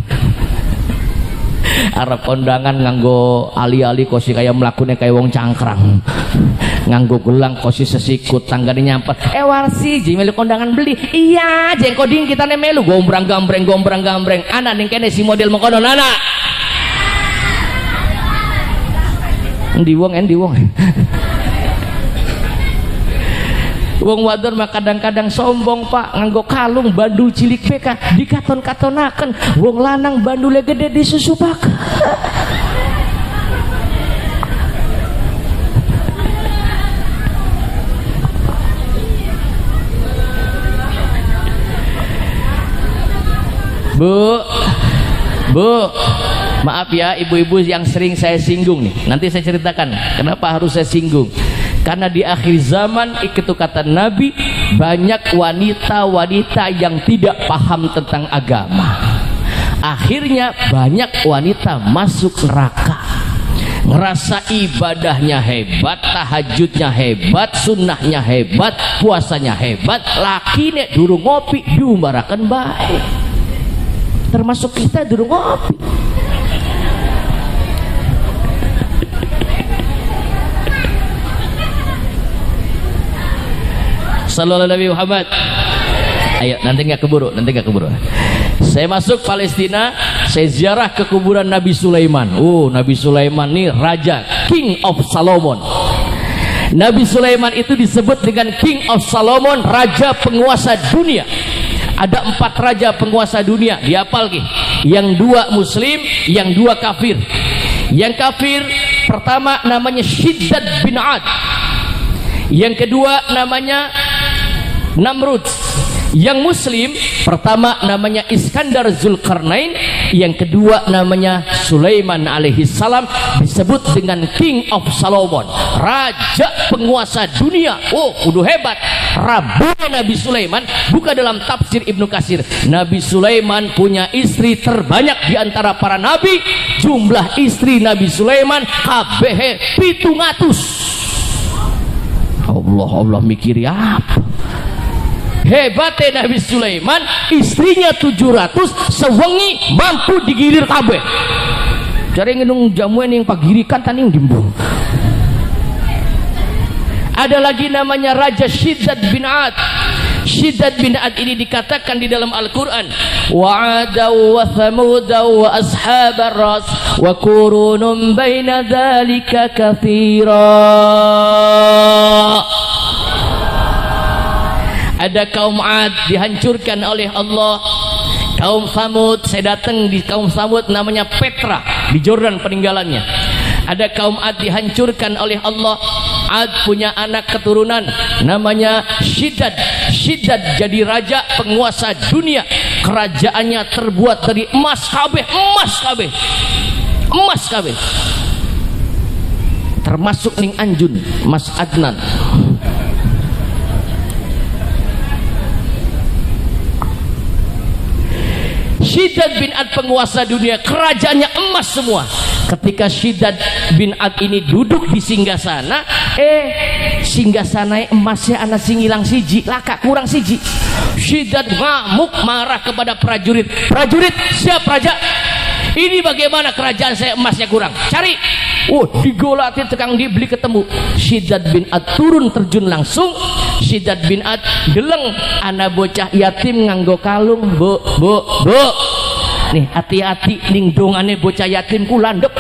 Arep kondangan nganggo ali-ali kosi kaya mlakune kaya wong cangkrang. Nganggo gelang kosi sesikut tanggane nyampet. Warsi ji melu kondangan beli. Iya, jeng koding kitane melu gombrang-gambreng. Anak ning kene si model mengkono anak. Endi wong wong wadon mah kadang-kadang sombong Pak, nganggo kalung bandul cilik beka dikaton-katonaken, wong lanang bandule gede disusupaken. Bu, maaf ya ibu-ibu yang sering saya singgung nih. Nanti saya ceritakan kenapa harus saya singgung. Karena di akhir zaman itu kata Nabi, banyak wanita-wanita yang tidak paham tentang agama. Akhirnya banyak wanita masuk neraka. Ngerasa ibadahnya hebat, tahajudnya hebat, sunnahnya hebat, puasanya hebat, lakine durung ngopi diumbarakan baik. Termasuk kita durung ngopi. Sallallahu Nabi Muhammad. Ayo nanti nggak keburu. Saya masuk Palestina, saya ziarah ke kuburan Nabi Sulaiman. Nabi Sulaiman ini raja, King of Solomon. Nabi Sulaiman itu disebut dengan King of Solomon, raja penguasa dunia. Ada 4 raja penguasa dunia, dihafal ki. Yang 2 muslim, yang 2 kafir. Yang kafir pertama namanya Shiddad bin Ad. Yang kedua namanya Namrud. Yang muslim pertama namanya Iskandar Zulkarnain, yang kedua namanya Sulaiman alaihi salam, disebut dengan King of Solomon, raja penguasa dunia. Kudu hebat. Rabunya Nabi Sulaiman, buka dalam tafsir Ibnu Katsir, Nabi Sulaiman punya istri terbanyak di antara para nabi. Jumlah istri Nabi Sulaiman kabeh 700. Allah mikir ya apa? Hebatnya Nabi Sulaiman, istrinya 700, sewengi mampu digilir kabeh. Cari nginung jamuan yang pagirikan taning dimbung. Ada lagi namanya Raja Shiddad bin Ad. Shiddad bin Ad ini dikatakan di dalam Al-Quran, wa'adaw wa thamudaw wa ashabar ras wa kurunum baina dhalika kathira. Ada kaum Ad dihancurkan oleh Allah Kaum Samud, saya datang di kaum Samud namanya Petra di Jordan peninggalannya. Ada kaum Ad dihancurkan oleh Allah. Ad punya anak keturunan namanya Shiddad. Shiddad jadi raja penguasa dunia. Kerajaannya terbuat dari emas kabeh, emas kabeh. Termasuk ning Anjun, Mas Adnan. Shiddad bin Ad penguasa dunia, kerajaannya emas semua. Ketika Shiddad bin Ad ini duduk di singgasana, singgasana emasnya anak sing ilang siji, laka kurang siji. Shiddad ngamuk marah kepada prajurit. Prajurit, siap raja? Ini bagaimana kerajaan saya emasnya kurang? Cari. Digolati tekang dibeli ketemu. Shiddad bin Ad turun terjun langsung. Shiddad bin Ad geleng anak bocah yatim nganggo kalung. Bu. Nih hati-hati ning dongane bocah yatimku landep.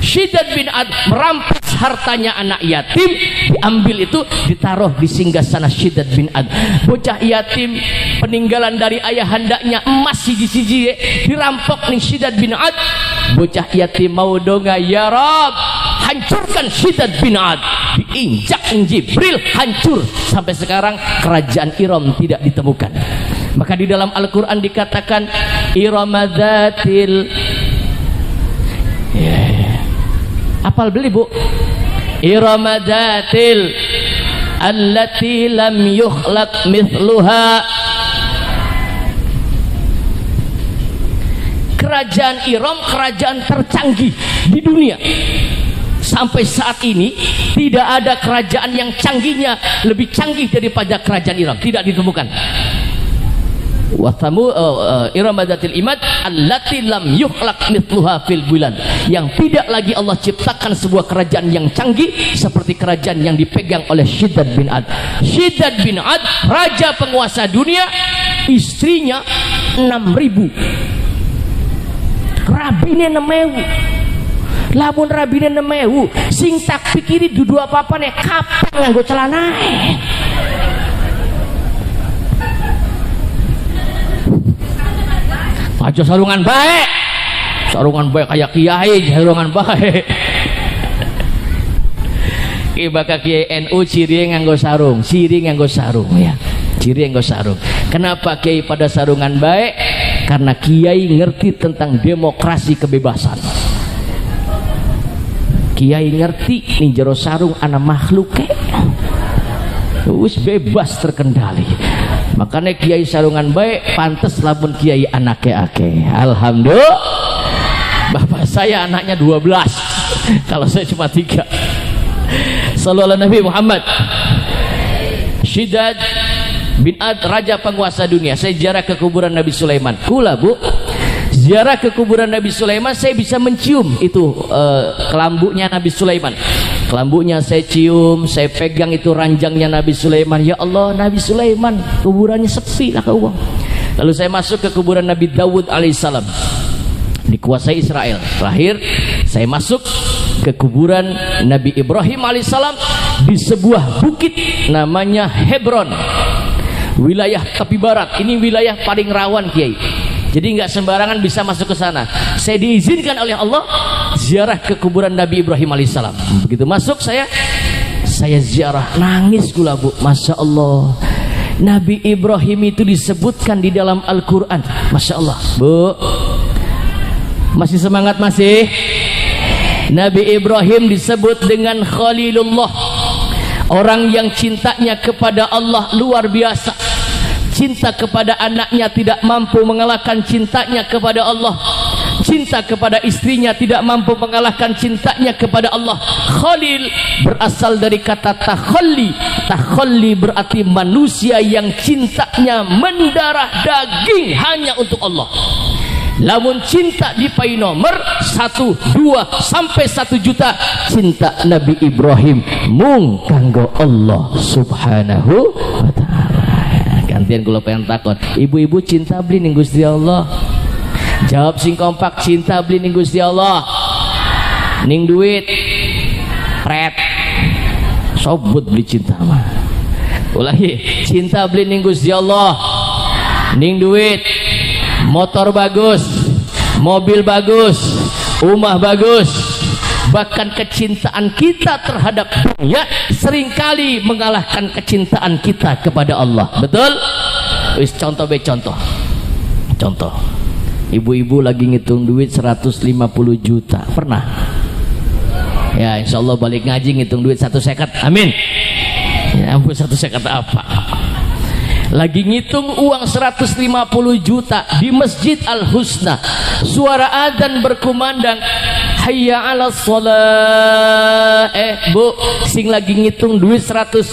Shiddad bin Ad merampas hartanya anak yatim, diambil itu ditaruh di singgasana Shiddad bin Ad. Bocah yatim peninggalan dari ayahandanya emas siji-siji dirampok ning Shiddad bin Ad. Bocah yatim mau donga, ya Rob, hancurkan Shiddad bin Ad. Diinjak Jibril, hancur. Sampai sekarang kerajaan Iram tidak ditemukan. Maka di dalam Al-Quran dikatakan Iramadatil, apal beli bu, Iramadatil allati lam yukhlaq mithluha. Kerajaan Iram kerajaan tercanggih di dunia. Sampai saat ini tidak ada kerajaan yang canggihnya lebih canggih daripada kerajaan Iram, tidak ditemukan. Iramadatil imad allati lam yukhlaq mithluha fil bilad, yang tidak lagi Allah ciptakan sebuah kerajaan yang canggih seperti kerajaan yang dipegang oleh Shiddad bin Ad. Shiddad bin Ad raja penguasa dunia, istrinya 6.000, rabine 6.000. Lamun rabine 6.000 sing tak pikiri dudu apa-apa nih kapan nganggo celana. Aja sarungan baik kayak kiai, sarungan baik. Ibaka kiai NU ciri nganggo sarung, ya. Ciri nganggo sarung. Kenapa kiai pada sarungan baik? Karena kiai ngerti tentang demokrasi kebebasan. Kiai ngerti nih jero sarung anak makhluk wis bebas terkendali. Makanya kiai sarungan baik pantes lamun kiai anaknya ake. Alhamdulillah. Bapak saya anaknya 12. Kalau saya cuma 3. Sallallahu Nabi Muhammad. Shiddad bin Ad raja penguasa dunia. Saya ziarah ke kuburan Nabi Sulaiman. Kula bu, ziarah ke kuburan Nabi Sulaiman, saya bisa mencium itu kelambunya Nabi Sulaiman. Kelambunya saya cium, saya pegang itu ranjangnya Nabi Sulaiman. Ya Allah, Nabi Sulaiman kuburannya sepi lah kau. Lalu saya masuk ke kuburan Nabi Dawud alaihissalam, dikuasai Israel. Terakhir saya masuk ke kuburan Nabi Ibrahim alaihissalam di sebuah bukit namanya Hebron, wilayah tepi barat. Ini wilayah paling rawan kiai, jadi nggak sembarangan bisa masuk ke sana. Saya diizinkan oleh Allah ziarah ke kuburan Nabi Ibrahim alaihissalam. Begitu masuk saya ziarah, nangis gula bu. Masya Allah, Nabi Ibrahim itu disebutkan di dalam Al-Quran. Masya Allah bu, masih semangat masih? Nabi Ibrahim disebut dengan Khalilullah, orang yang cintanya kepada Allah luar biasa. Cinta kepada anaknya tidak mampu mengalahkan cintanya kepada Allah. Cinta kepada istrinya tidak mampu mengalahkan cintanya kepada Allah. Khalil berasal dari kata takhalli. Takhalli berarti manusia yang cintanya mendarah daging hanya untuk Allah. Lamun cinta dipai nomor 1, 2 sampai 1 juta, cinta Nabi Ibrahim mung kanggo Allah subhanahu wa ta'ala. Gantian kula pengen takon, ibu-ibu cinta beli ning Gusti Allah? Jawab sing kompak, cinta beli ning Gusti Allah. Ning duit pret sobut beli cinta mah. Ulangi, cinta beli ning Gusti Allah. ning duit, motor bagus, mobil bagus, rumah bagus, bahkan kecintaan kita terhadap dunia seringkali mengalahkan kecintaan kita kepada Allah. Betul? Wis contoh be contoh. Contoh. Ibu-ibu lagi ngitung duit 150 juta. Pernah? Ya, insya Allah balik ngaji ngitung duit 150. Amin. Ya ampun, 150 apa? Lagi ngitung uang 150 juta di Masjid Al-Husna. Suara adzan berkumandang, hayya 'alas shalah. Bu, sing lagi ngitung duit 150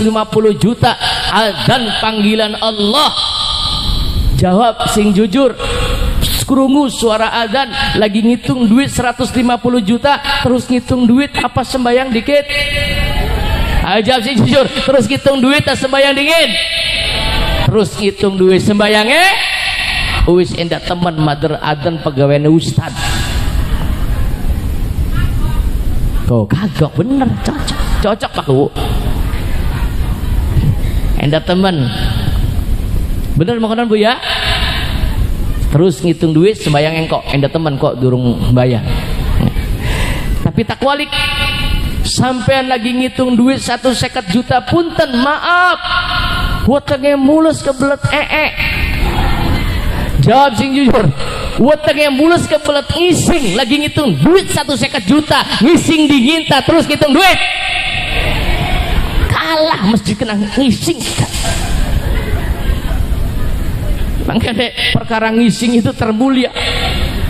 juta, adzan panggilan Allah. Jawab sing jujur. Krungu suara adzan, lagi ngitung duit 150 juta, terus ngitung duit apa sembayang dikit? Ajab sing jujur, terus ngitung duit tak sembayang dikit? Terus ngitung duit sembayangnya? Wis endah teman mader adzan pegawainya ustad. Kok kagak bener, cocok Pak Bu. Endah teman. Bener makanan Bu ya? Terus ngitung duit sembayang engkok, endah teman kok durung bayang. Tapi tak walik, sampean lagi ngitung duit 150 juta punten, maaf, wetenge mulus kebelet Jawab sing jujur, wetenge mulus kebelet ngising, lagi ngitung duit 150 juta, ngising diginta terus ngitung duit. Kalah masjid kena ngising. Makanya perkara ngising itu termulia.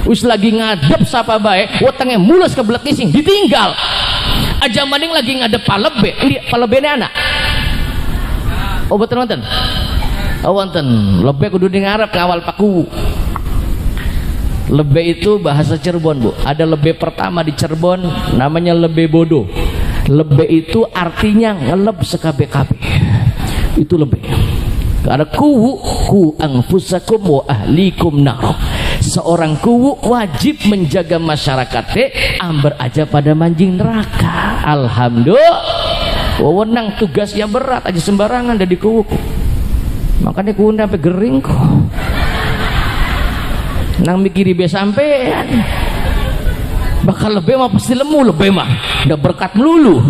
Us lagi ngadep sapa bae, wetenge mulus kebelet ngising, ditinggal. Aja maning lagi ngadep palebe, palebene anak. Oh betul wonten. Oh wonten, lebe kudu di ngarep ngawal paku. Lebe itu bahasa Cirebon, Bu. Ada lebe pertama di Cirebon namanya lebe bodoh. Lebe itu artinya ngeleb sekabe-kabe. Itu lebe. Karena ku anfusakum wa ahlikum nar. Seorang kuwu wajib menjaga masyarakatnya amber aja pada manjing neraka. Alhamdulillah. Wewenang tugasnya berat aja sembarangan dari kuwu. Makanya kuwu sampai gering kok. Nang mikiri be sampean. Bakal lebih mah pasti lemu, lebih mah udah berkat melulu.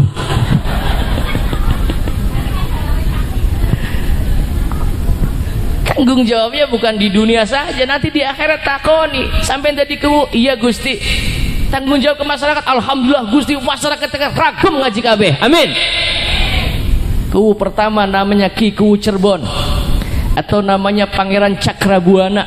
Tanggung jawabnya bukan di dunia saja, nanti di akhirat takoni sampai tadi kewu, iya Gusti, tanggung jawab ke masyarakat. Alhamdulillah Gusti, masyarakat ragam ngaji kabeh, amin. Kewu pertama namanya Ki Kewu Cirebon, atau namanya Pangeran Cakrabuana,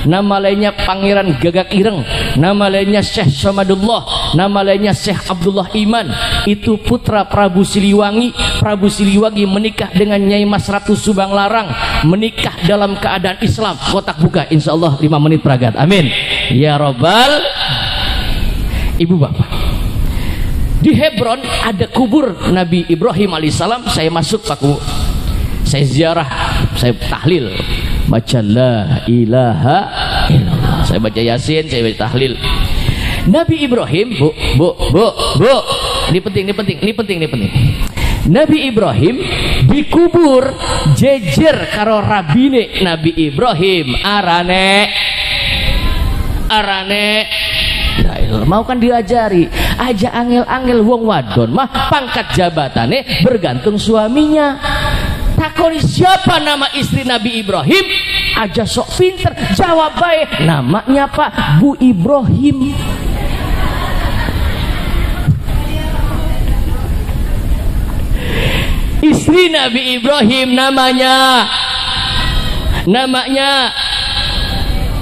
nama lainnya Pangeran Gagak Ireng, nama lainnya Syekh Samadullah, nama lainnya Syekh Abdullah Iman. Itu putra Prabu Siliwangi. Prabu Siliwangi menikah dengan Nyai Mas Ratu Subang Larang, menikah dalam keadaan Islam. Kotak buka insyaallah 5 menit pragat, amin ya robbal. Ibu bapak, di Hebron ada kubur Nabi Ibrahim alaihissalam. Saya masuk Pak Bu, saya ziarah, saya tahlil, baca la ilaha illallah, saya baca yasin, saya baca tahlil. Nabi Ibrahim, bu, ini penting. Nabi Ibrahim dikubur jejer karo rabine Nabi Ibrahim, arane. Mau kan diajari, aja angel-angel wong wadon mah pangkat jabatane bergantung suaminya. Takoni siapa nama istri Nabi Ibrahim, aja sok pinter jawab baik, namanya Pak Bu Ibrahim. Istri Nabi Ibrahim namanya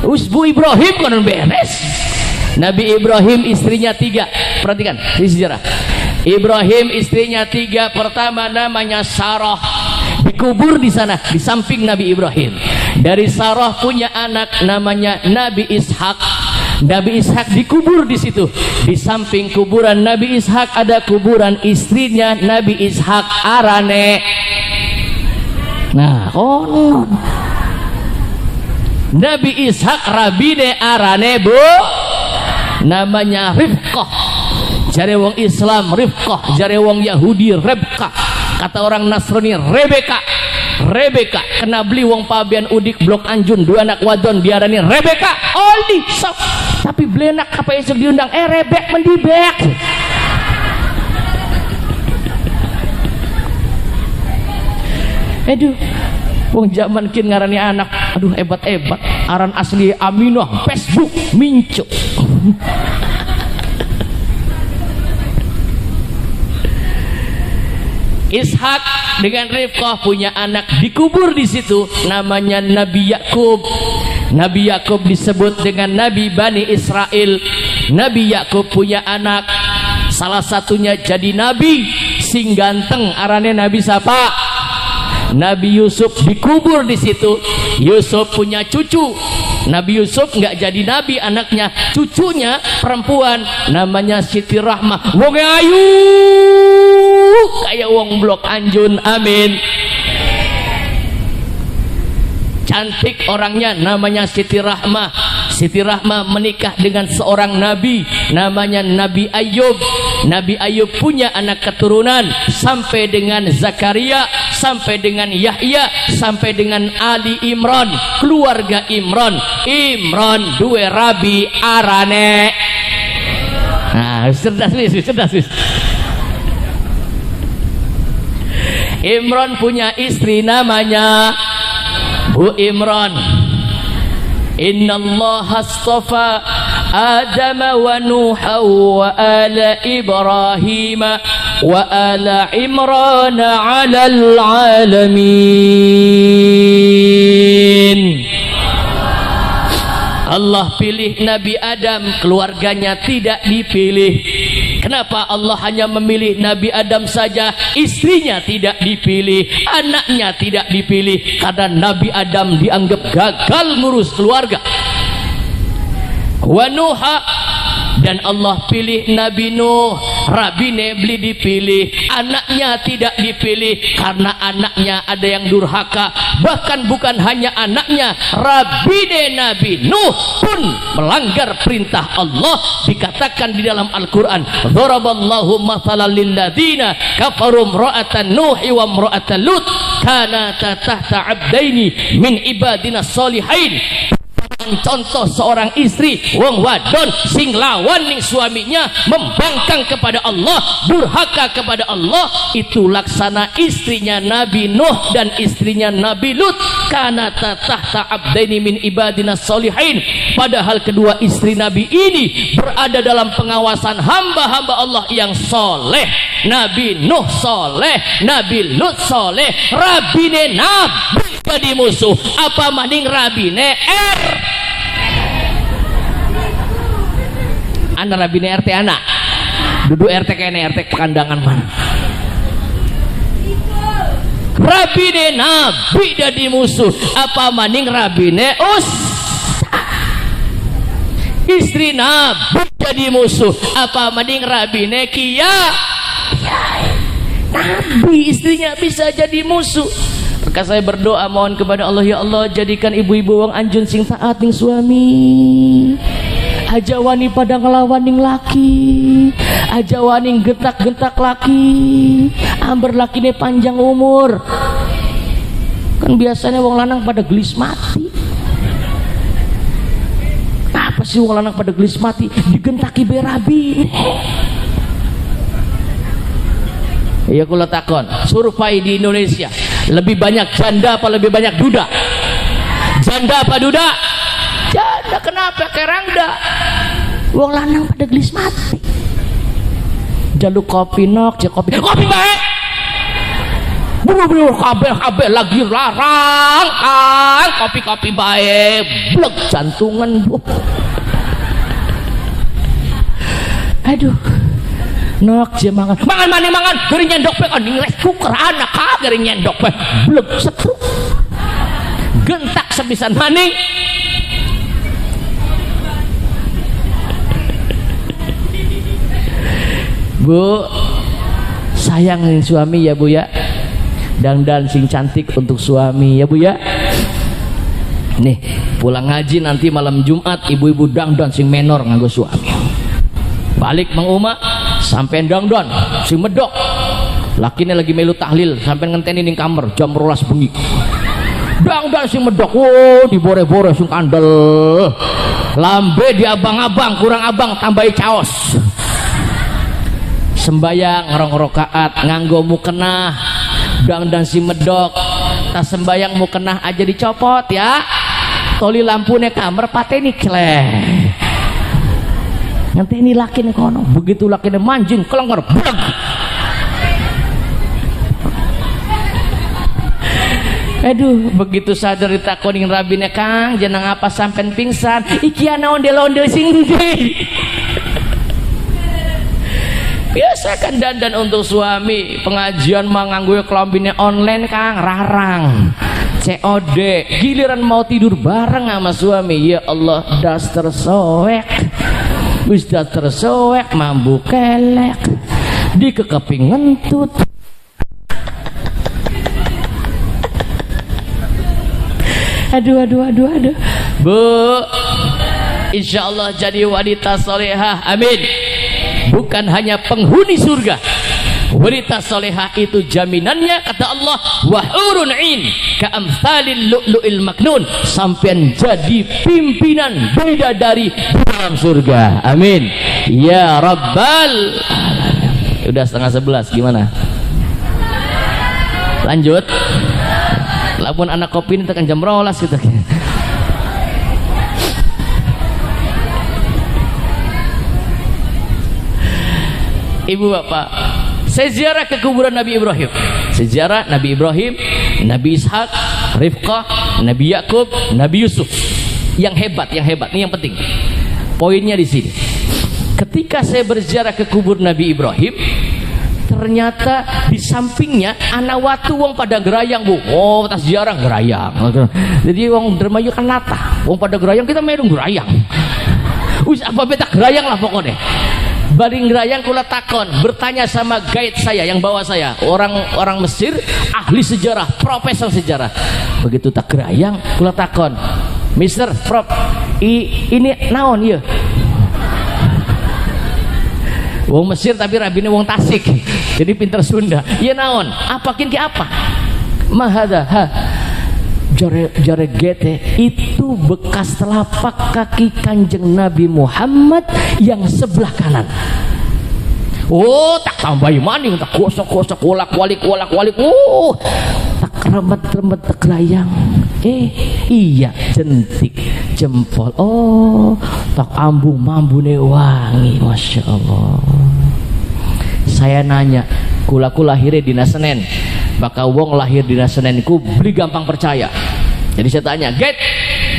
Bu Ibrahim, kan beres. Nabi Ibrahim istrinya 3. Perhatikan di sejarah. Ibrahim istrinya 3. Pertama namanya Sarah, dikubur di sana di samping Nabi Ibrahim. Dari Sarah punya anak namanya Nabi Ishak. Nabi Ishak dikubur di situ. Di samping kuburan Nabi Ishak ada kuburan istrinya Nabi Ishak, arane. Nah, Nabi Ishak rabine arane Bu, namanya Rifqah. Jare wong Islam Rifqah, jare wong Yahudi Rebka, kata orang Nasrani Rebeka. Rebeka kena beli wong pabian udik blok Anjun, dua anak wadon diarani Rebeka oli sok tapi belenak apa esok diundang rebek mendibek. Aduh, wong zaman kin ngarani anak, aduh hebat-hebat, aran asli Aminah, Facebook, Minco. Ishak dengan Rifqah punya anak, dikubur di situ, namanya Nabi Yakub. Nabi Yakub disebut dengan Nabi Bani Israel. Nabi Yakub punya anak, salah satunya jadi nabi, sing ganteng, arane Nabi siapa? Nabi Yusuf dikubur di situ. Yusuf punya cucu. Nabi Yusuf nggak jadi nabi, anaknya, cucunya perempuan, namanya Siti Rahmah. Wong ayu kayak wong blok Anjun, amin. Cantik orangnya, namanya Siti Rahmah. Siti Rahmah menikah dengan seorang nabi, namanya Nabi Ayub. Nabi Ayub punya anak keturunan sampai dengan Zakaria, sampai dengan Yahya, sampai dengan Ali Imran, keluarga Imran. Imran dua rabi arane. Nah, cerdas. Imran punya istri namanya Bu Imran. Innallaha astafa Adam wa Nuha wa ala Ibrahim wa ala Imran 'alal 'alamin. Allah pilih Nabi Adam, keluarganya tidak dipilih. Kenapa Allah hanya memilih Nabi Adam saja, istrinya tidak dipilih, anaknya tidak dipilih? Karena Nabi Adam dianggap gagal ngurus keluarga. Wa Nuha, dan Allah pilih Nabi Nuh, rabine beli dipilih, anaknya tidak dipilih karena anaknya ada yang durhaka. Bahkan bukan hanya anaknya, rabine Nabi Nuh pun melanggar perintah Allah. Dikatakan di dalam Al-Quran, dharaballahu mathalan lilladzina kafaru imra'atan Nuhi wa imra'atan Lut kanata tahta abdaini min ibadina sholihain. Contoh seorang istri wong wadon sing lawan ning suaminya, membangkang kepada Allah, durhaka kepada Allah, itu laksana istrinya Nabi Nuh dan istrinya Nabi Lut. Kanata tahta abdaini min ibadina sholihain. Padahal kedua istri Nabi ini berada dalam pengawasan hamba-hamba Allah yang soleh. Nabi Nuh soleh, Nabi Lut soleh, rabine Nabi jadi musuh. Apa maning rabine anak rabine RT anak duduk RT kene RT pekandangan mana rabine Nabi jadi musuh. Apa maning rabine istri Nabi jadi musuh. Apa maning rabine Nabi istrinya bisa jadi musuh. Maka saya berdoa mohon kepada Allah, ya Allah jadikan ibu-ibu wong Anjun sing taat ning suami, aja wani pada ngelawan ning laki, aja wani gentak-gentak laki, amber lakine panjang umur. Kan biasanya wong lanang pada gelis mati. Apa sih wong lanang pada gelis mati? Digentaki berabi. Ya kula takon, survei di Indonesia lebih banyak janda apa lebih banyak duda? Janda apa duda? Janda. Kenapa? Kerangda wong lanang pada gelis mati. Jaluk kopi nok, cek kopi baik. Buru-buru kabeh lagi larang kan kopi baik. Blek jantungan bu. Aduh. Nok je mangan gering nyendok pe ning les kuker anak ka gering nyendok pe blek setruk gentak sebisan maning. Bu sayang suami ya bu ya, dandan sing cantik untuk suami ya bu ya. Nih pulang ngaji nanti malam Jumat ibu-ibu dandan sing menor nganggo suami, balik Mang Uma sampai dangdon si medok Lakine lagi melu tahlil sampai ngenteni ning kamar jam 12 bengi. Dang sing medok, wo dibore-bore sing kandel. Lambe di abang-abang, kurang abang tambahi caos. Sembayang rong rakaat nganggo mukenah. Dang si medok. Tas sembayang mukenah aja dicopot ya. Toli lampune kamar pateni kleh. Ngenteni lakine kono, begitu lakine manjing kelengker. Aduh, begitu sadar ditakoning rabine, Kang, jeneng apa sampean pingsan? Iki ana ondel-ondel sing ndi. Biasa kan dandan untuk suami, pengajian mah nganggo klombine online, Kang, rarang. COD, giliran mau tidur bareng sama suami, ya Allah, das tersoek. Wis das tersoek, mambu kelek. Dikekeping ngentut. Aduh. Bu, insya Allah jadi wanita solehah, amin. Bukan hanya penghuni surga, wanita solehah itu jaminannya kata Allah, wahurun in ka'amthalil lu'lu'il maknun, sampean jadi pimpinan bidadari di dalam surga, amin ya rabbal alamin. Udah 10:30, gimana? Lanjut. Lamun anak kopi ini tekan jam 12 gitu. Ibu bapak, saya ziarah ke kuburan Nabi Ibrahim. Sejarah Nabi Ibrahim, Nabi Ishak, Rifqah, Nabi Yakub, Nabi Yusuf. Yang hebat, ini yang penting. Poinnya di sini. Ketika saya berziarah ke kubur Nabi Ibrahim, ternyata di sampingnya anak watu wong pada gerayang, Bu. Oh, tas ziarah gerayang. Jadi wong dermayu kan latah. Wong pada gerayang, kita merung gerayang. Wis apa beta gerayang lah pokoknya. Baring gerayang kula takon, bertanya sama guide saya yang bawa saya, orang Mesir, ahli sejarah, profesor sejarah. Begitu tak gerayang, kula takon, Mister Prof, ini naon ya? Wong Mesir tapi rabine wong Tasik, jadi pinter Sunda. Iya naon? Apa kinki apa? Mahada ha. Jare gete itu bekas telapak kaki Kanjeng Nabi Muhammad yang sebelah kanan. Oh, tak tambahi maning, tak gosok-gosok, kolak-walik. Oh, tak remet-remet tak layang. Iya, jentik jempol. Oh, tak ambung-mambune wangi, masya Allah. Saya nanya, kulaku lahirnya dina Senen, bakal wong lahir dina Senen ku beli gampang percaya. Jadi saya tanya, Get,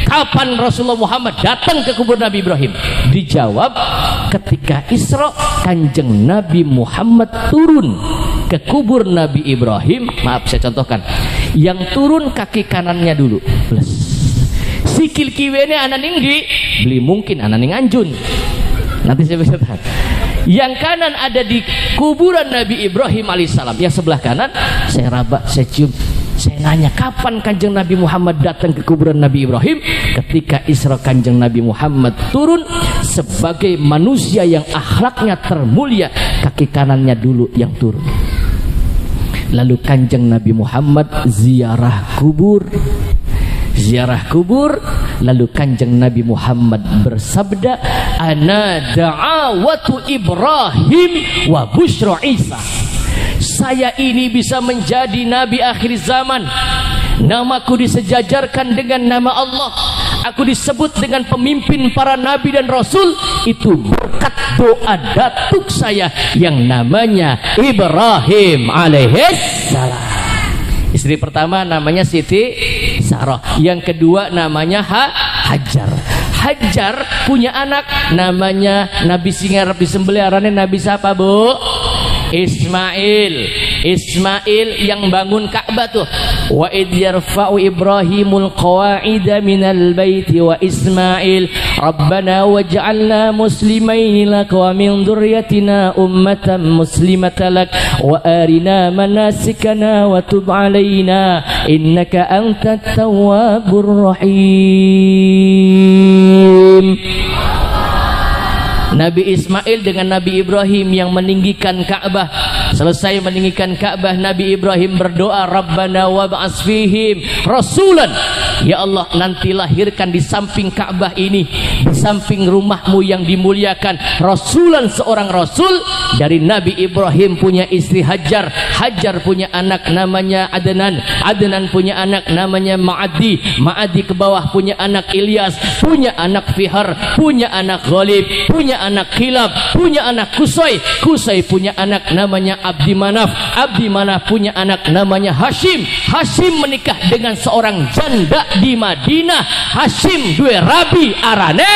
kapan Rasulullah Muhammad datang ke kubur Nabi Ibrahim? Dijawab, ketika Isra Kanjeng Nabi Muhammad turun ke kubur Nabi Ibrahim. Maaf saya contohkan, yang turun kaki kanannya dulu, plus sikil kiwene ananing di beli mungkin ananing anjun. Nanti saya bisa tahan. Yang kanan ada di kuburan Nabi Ibrahim alaihissalam, yang sebelah kanan saya raba, saya cium. Saya nanya, kapan Kanjeng Nabi Muhammad datang ke kuburan Nabi Ibrahim? Ketika Isra Kanjeng Nabi Muhammad turun sebagai manusia yang akhlaknya termulia, kaki kanannya dulu yang turun. Lalu Kanjeng Nabi Muhammad ziarah kubur, lalu Kanjeng Nabi Muhammad bersabda, ana da'awatu Ibrahim wa busyra Isa. Saya ini bisa menjadi nabi akhir zaman. Namaku disejajarkan dengan nama Allah. Aku disebut dengan pemimpin para nabi dan rasul. Itu berkat doa datuk saya yang namanya Ibrahim alaihissalam. Istri pertama namanya Siti Sarah, yang kedua namanya Hajar. Hajar punya anak namanya Nabi Singar disembeliharannya Nabi siapa, Bu? Ismail yang bangun Ka'bah tuh. Wa id yarfa'u Ibrahimul qawa'ida minal baiti wa Ismail Rabbana waj'alna muslimaini lak wa min dzurriyyatina ummatan muslimatan lak wa arina manasikana wa tub 'alaina innaka antat tawwabur rahim. Nabi Ismail dengan Nabi Ibrahim yang meninggikan Ka'bah. Selesai meninggikan Ka'bah, Nabi Ibrahim berdoa, Rabbana wab'ats fihim rasulan. Ya Allah, nanti lahirkan di samping Ka'bah ini, di samping rumahmu yang dimuliakan, rasulan, seorang rasul. Dari Nabi Ibrahim punya istri Hajar, Hajar punya anak namanya Adnan, Adnan punya anak namanya Ma'adi, Ma'adi ke bawah punya anak Ilyas, punya anak Fihar, punya anak Ghalib, punya anak Kilab, punya anak Kusai, Kusai punya anak namanya Abdi Manaf, Abdi Manaf punya anak namanya Hashim, Hashim menikah dengan seorang janda di Madinah, Hashim dua rabi arane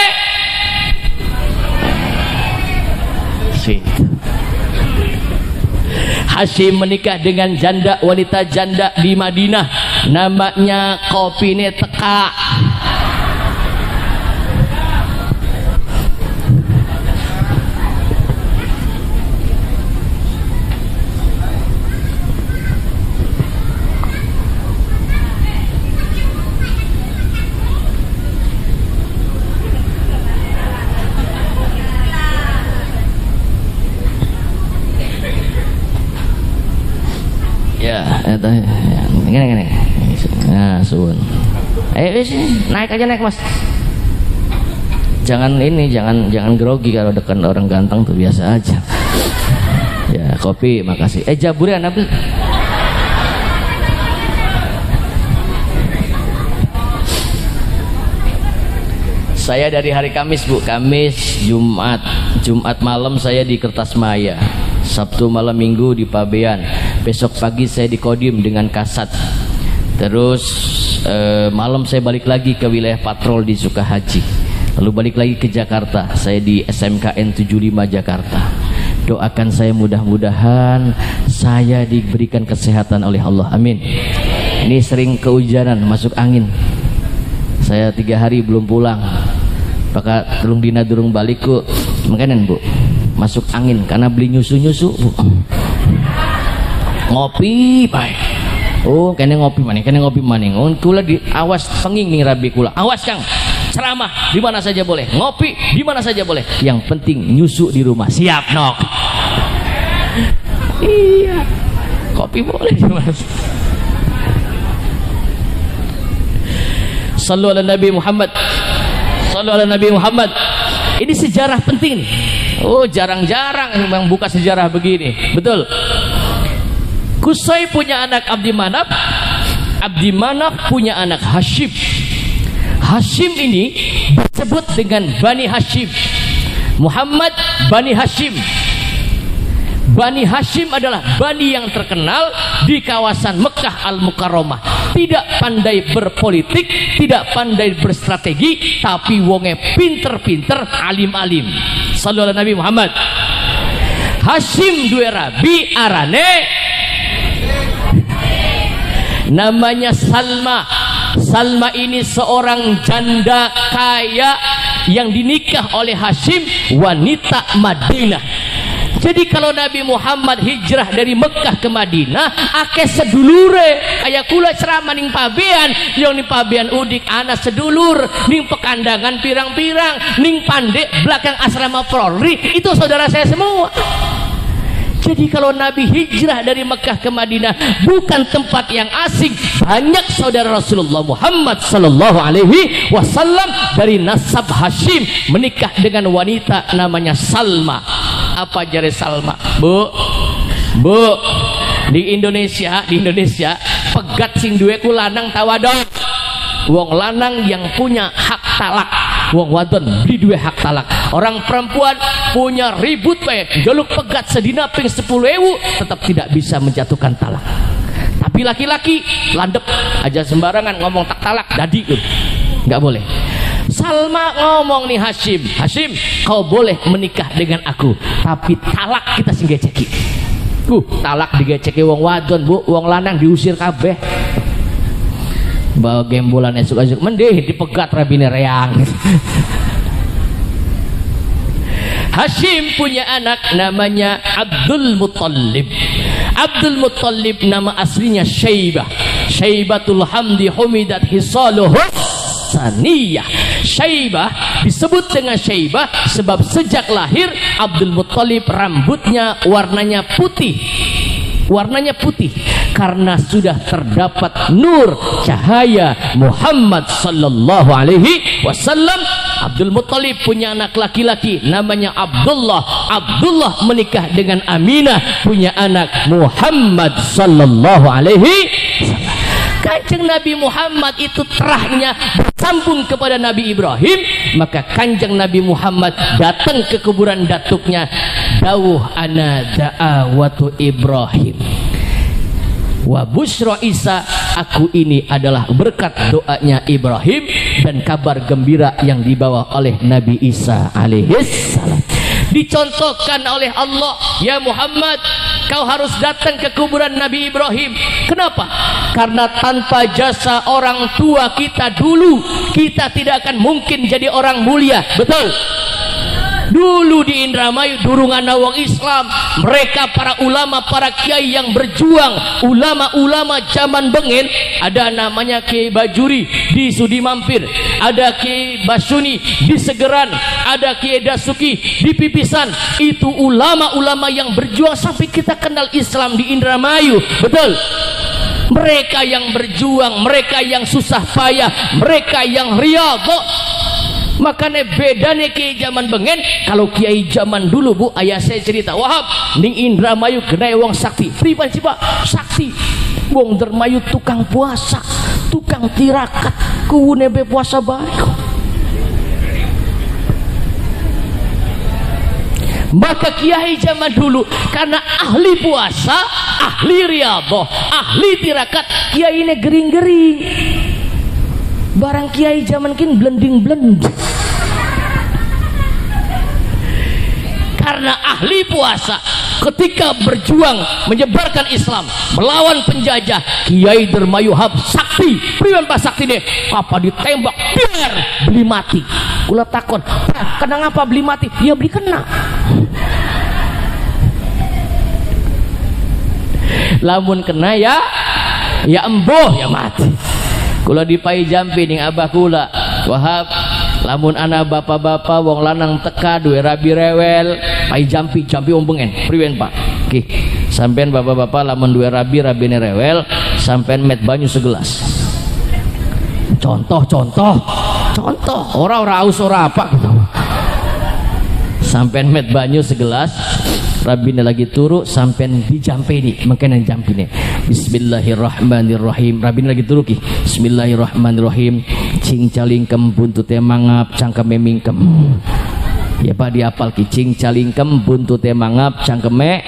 Hashim menikah dengan janda, wanita janda di Madinah, namanya Kopine Teka. Ya, gini. Nah, suwun. Ayo sini, naik aja, naik Mas. Jangan ini, jangan grogi kalau dekat orang ganteng tuh, biasa aja. Ya, kopi, makasih. Jaburan apa? Saya dari hari Kamis, Bu. Kamis, Jumat malam saya di Kertasmaya. Sabtu malam Minggu di Pabean. Besok pagi saya di Kodim dengan Kasat. Terus malam saya balik lagi ke wilayah patrol di Sukahaji. Lalu balik lagi ke Jakarta. Saya di SMKN 75 Jakarta. Doakan saya, mudah-mudahan saya diberikan kesehatan oleh Allah. Amin. Ini sering kehujanan, masuk angin. Saya 3 hari belum pulang. Maka telung dina durung balik ku makanan, Bu. Masuk angin karena beli nyusu-nyusu, Bu. Ngopi baik. Oh, kene ngopi maning. Oh, kula di awas penging ning rabi kula. Awas Kang. Ceramah di mana saja boleh, ngopi di mana saja boleh. Yang penting nyusu di rumah. Siap, Nok. Iya. Kopi boleh, Mas. Sallu ala Nabi Muhammad. Sallu ala Nabi Muhammad. Ini sejarah penting nih. Oh, jarang-jarang memang buka sejarah begini. Betul. Kusai punya anak Abdi Manaf, Abdi Manaf punya anak Hashim. Hashim ini disebut dengan Bani Hashim. Muhammad Bani Hashim. Bani Hashim adalah bani yang terkenal di kawasan Mekah Al-Mukarramah. Tidak pandai berpolitik, tidak pandai berstrategi, tapi wonge pinter-pinter, alim-alim. Sallallahu alaihi Nabi Muhammad. Hashim dua rabi arane namanya Salma. Salma ini seorang janda kaya yang dinikah oleh Hashim, wanita Madinah. Jadi kalau Nabi Muhammad hijrah dari Mekah ke Madinah, akeh sedulure. Aya kula ceramah ning Pabean, yang ning Pabean udik anak sedulur, ning Pekandangan pirang-pirang, ning Pandek belakang asrama Polri, itu saudara saya semua. Jadi kalau Nabi hijrah dari Mekah ke Madinah bukan tempat yang asing. Banyak saudara Rasulullah Muhammad sallallahu alaihi wasallam dari nasab Hashim menikah dengan wanita namanya Salma. Apa jare Salma? Bu, di Indonesia pegat sing duwe ku lanang tawadon. Wong lanang yang punya hak talak, wong wadon beli duwe hak talak. Orang perempuan punya ribut bae, jaluk pegat sedina ping 10.000 tetap tidak bisa menjatuhkan talak. Tapi laki-laki landep aja sembarangan ngomong tak talak dadi gitu. Enggak boleh. Salma ngomong nih Hashim, kau boleh menikah dengan aku, tapi talak kita sing geceki. Talak digeceki wong wadon, Bu, wong lanang diusir kabeh. Bawa gembolan esuk-esuk mendih dipegat rabine reang. Hashim punya anak namanya Abdul Muttalib. Abdul Muttalib nama aslinya Syaibah. Syaibatul hamdi humidat hisaluhu saniyah. Syaibah disebut dengan syaibah sebab sejak lahir Abdul Muttalib rambutnya warnanya putih. Warnanya putih karena sudah terdapat nur cahaya Muhammad sallallahu alaihi wasallam. Abdul Muttalib punya anak laki-laki namanya Abdullah. Abdullah menikah dengan Aminah, punya anak Muhammad sallallahu alaihi wasallam. Kanjeng Nabi Muhammad itu terahnya bersambung kepada Nabi Ibrahim, maka kanjeng Nabi Muhammad datang ke kuburan datuknya, dawuh ana da'awatu Ibrahim wa busyra Isa, aku ini adalah berkat doanya Ibrahim dan kabar gembira yang dibawa oleh Nabi Isa alaihissalam. Dicontohkan oleh Allah, ya Muhammad, kau harus datang ke kuburan Nabi Ibrahim. Kenapa? Karena tanpa jasa orang tua kita dulu, kita tidak akan mungkin jadi orang mulia. Betul? Dulu di Indramayu durungan wong Islam, mereka para ulama, para kiai yang berjuang, ulama-ulama zaman bengen, ada namanya Kiai Bajuri di Sudi Mampir, ada Kiai Basuni di Segeran, ada Kiai Dasuki di Pipisan. Itu ulama-ulama yang berjuang sampai kita kenal Islam di Indramayu. Betul? Mereka yang berjuang, mereka yang susah payah, mereka yang riyadhah. Makanya bedanya kiai zaman bengen. Kalau kiai zaman dulu, Bu, ayah saya cerita, Wahab ning Indramayu genai wong sakti. Pripun sih Pak? Sakti. Wong Indramayu tukang puasa, tukang tirakat, kuwune be puasa baik. Maka kiai zaman dulu karena ahli puasa, ahli riyadhah, ahli tirakat, kiai ini gering-gering. Barang kiai zaman kin blending-blending. Karena ahli puasa, ketika berjuang menyebarkan Islam, melawan penjajah, Kiai Dermayu Hab sakti. Priwan Pak sakti deh, apa ditembak biar beli mati. Kula takon, kenapa beli mati? Ya beli kena. Lamun kena ya emboh ya mati. Kula dipai jampi ning abah kula, Wahab, lamun anak bapak-bapak wong lanang teka duwe rabi rewel, pai jampi ombengen. Priwen Pak? Nggih. Sampean bapak-bapak lamun duwe rabine rewel, sampean met banyu segelas. Contoh, ora aus ora apa gitu. Sampean met banyu segelas, rabine lagi turu, sampean dijampeni, mangkene jampine. Bismillahirrahmanirrahim. Rabine lagi turu ki. Bismillahirrahmanirrahim. Cing calingkem buntute mangap cangkeme mingkem. Ya Pak diapal ki, cing calingkem buntute mangap cangkeme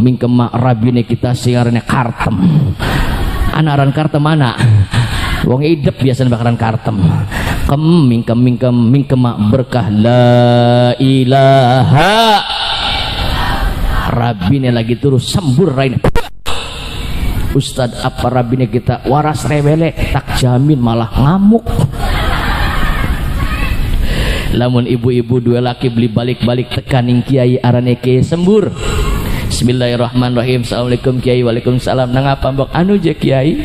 mingkem rabine kita singarane kartem. Anaran kartem mana? Wong idep biasa bakaran kartem. Mingkem berkah la ilaha. Rabine lagi terus sembur raine. Ustad, apa rabine kita waras rewele, tak jamin malah ngamuk. Lamun ibu-ibu dua laki beli balik-balik tekaning kiai arane kiai sembur. Bismillahirrahmanirrahim. Assalamualaikum Kiai. Waalaikumsalam. Nangapa mbok anu je Kiai?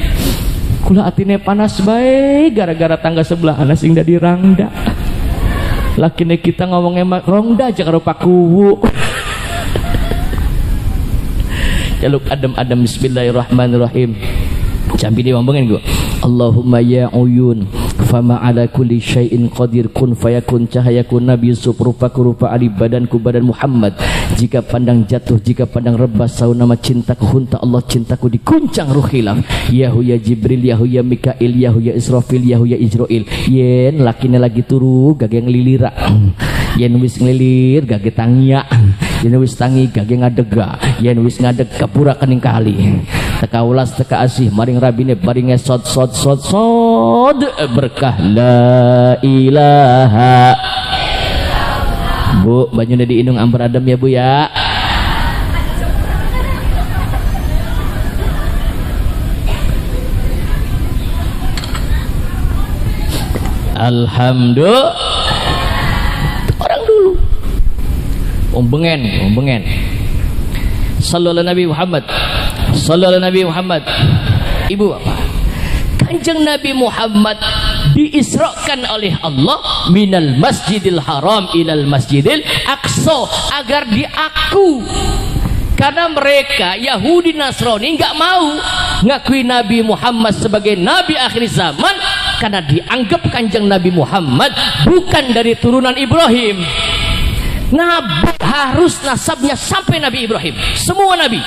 Kula atine panas bae gara-gara tangga sebelah ana sing da dirangda. Lakine kita ngomongnya rongda aja karo pakuwu. Jaluk adem-adem. Bismillahirrahmanirrahim. Jambi dia ngomongin gua. Allahumma ya uyun fama ala kulli syai'in qadir kun fayakun cahayakun nabi Yusuf rupa ali badanku badan Muhammad. Jika pandang jatuh, jika pandang rebas, sau nama cintaku hunta Allah cintaku dikuncang ruh hilang. Yahu ya Jibril, yahu ya Mikail, yahu ya Israfil, yahu ya Ijroil. Yen lakine lagi turu gage ngelilira. Yen wis ngelilir gage tangia. Yen wis tangi gage ngadega. Yen wis ngadeg kapura kening kali. Teka ulas teka asih maring rabine baringe sod berkah la ilaha. Bu, banyune diinung amper adem ya Bu ya. Alhamdulillah. Orang dulu ombengen sallallahu Nabi Muhammad, sallallahu Nabi Muhammad. Ibu apa? Kanjeng Nabi Muhammad diisrakan oleh Allah minal masjidil haram ilal masjidil aqsa, agar diaku. Karena mereka Yahudi Nasrani nggak mau ngakui Nabi Muhammad sebagai Nabi akhir zaman, karena dianggap kanjeng Nabi Muhammad bukan dari turunan Ibrahim. Nabi harus nasabnya sampai Nabi Ibrahim, semua Nabi.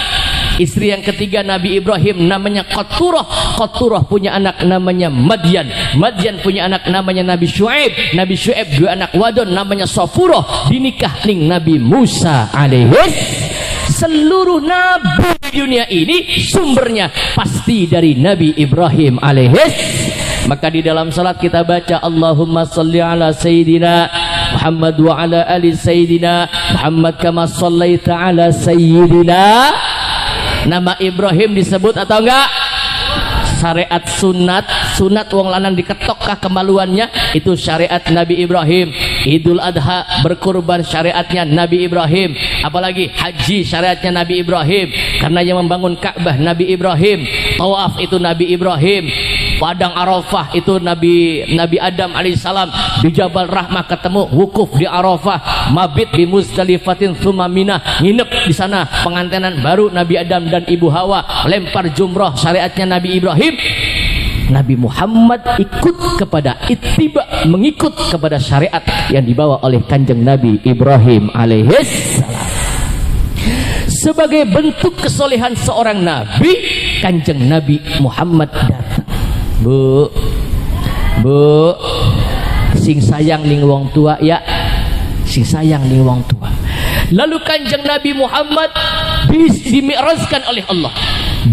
Istri yang ketiga Nabi Ibrahim namanya Qaturah. Qaturah punya anak namanya Madyan. Madyan punya anak namanya Nabi Syuaib. Nabi Syuaib dua anak wadon namanya Safurah. Dinikah ning Nabi Musa alaihis. Seluruh nabi di dunia ini sumbernya pasti dari Nabi Ibrahim alaihis. Maka di dalam salat kita baca Allahumma salli ala Sayyidina Muhammad wa ala ali Sayyidina Muhammad kama sallaita ala Sayyidina. Nama Ibrahim disebut atau enggak? Syariat sunat wong lanang diketokkah kemaluannya, itu syariat Nabi Ibrahim. Idul Adha berkurban syariatnya Nabi Ibrahim. Apalagi haji syariatnya Nabi Ibrahim, karena yang membangun Ka'bah Nabi Ibrahim. Tawaf itu Nabi Ibrahim. Padang Arafah itu Nabi Adam alaihissalam. Di Jabal Rahmah ketemu, wukuf di Arafah, mabit di Muzdalifatin tsumma Minah, nginep di sana pengantenan baru Nabi Adam dan Ibu Hawa, lempar jumrah syariatnya Nabi Ibrahim. Nabi Muhammad ikut kepada ittiba, mengikut kepada syariat yang dibawa oleh kanjeng Nabi Ibrahim alaihissalam. Sebagai bentuk kesolehan seorang nabi, kanjeng Nabi Muhammad datang. Bu, sing sayang ning wong tua ya, sing sayang ning wong tua. Lalu kanjeng Nabi Muhammad dimi'rajkan oleh Allah,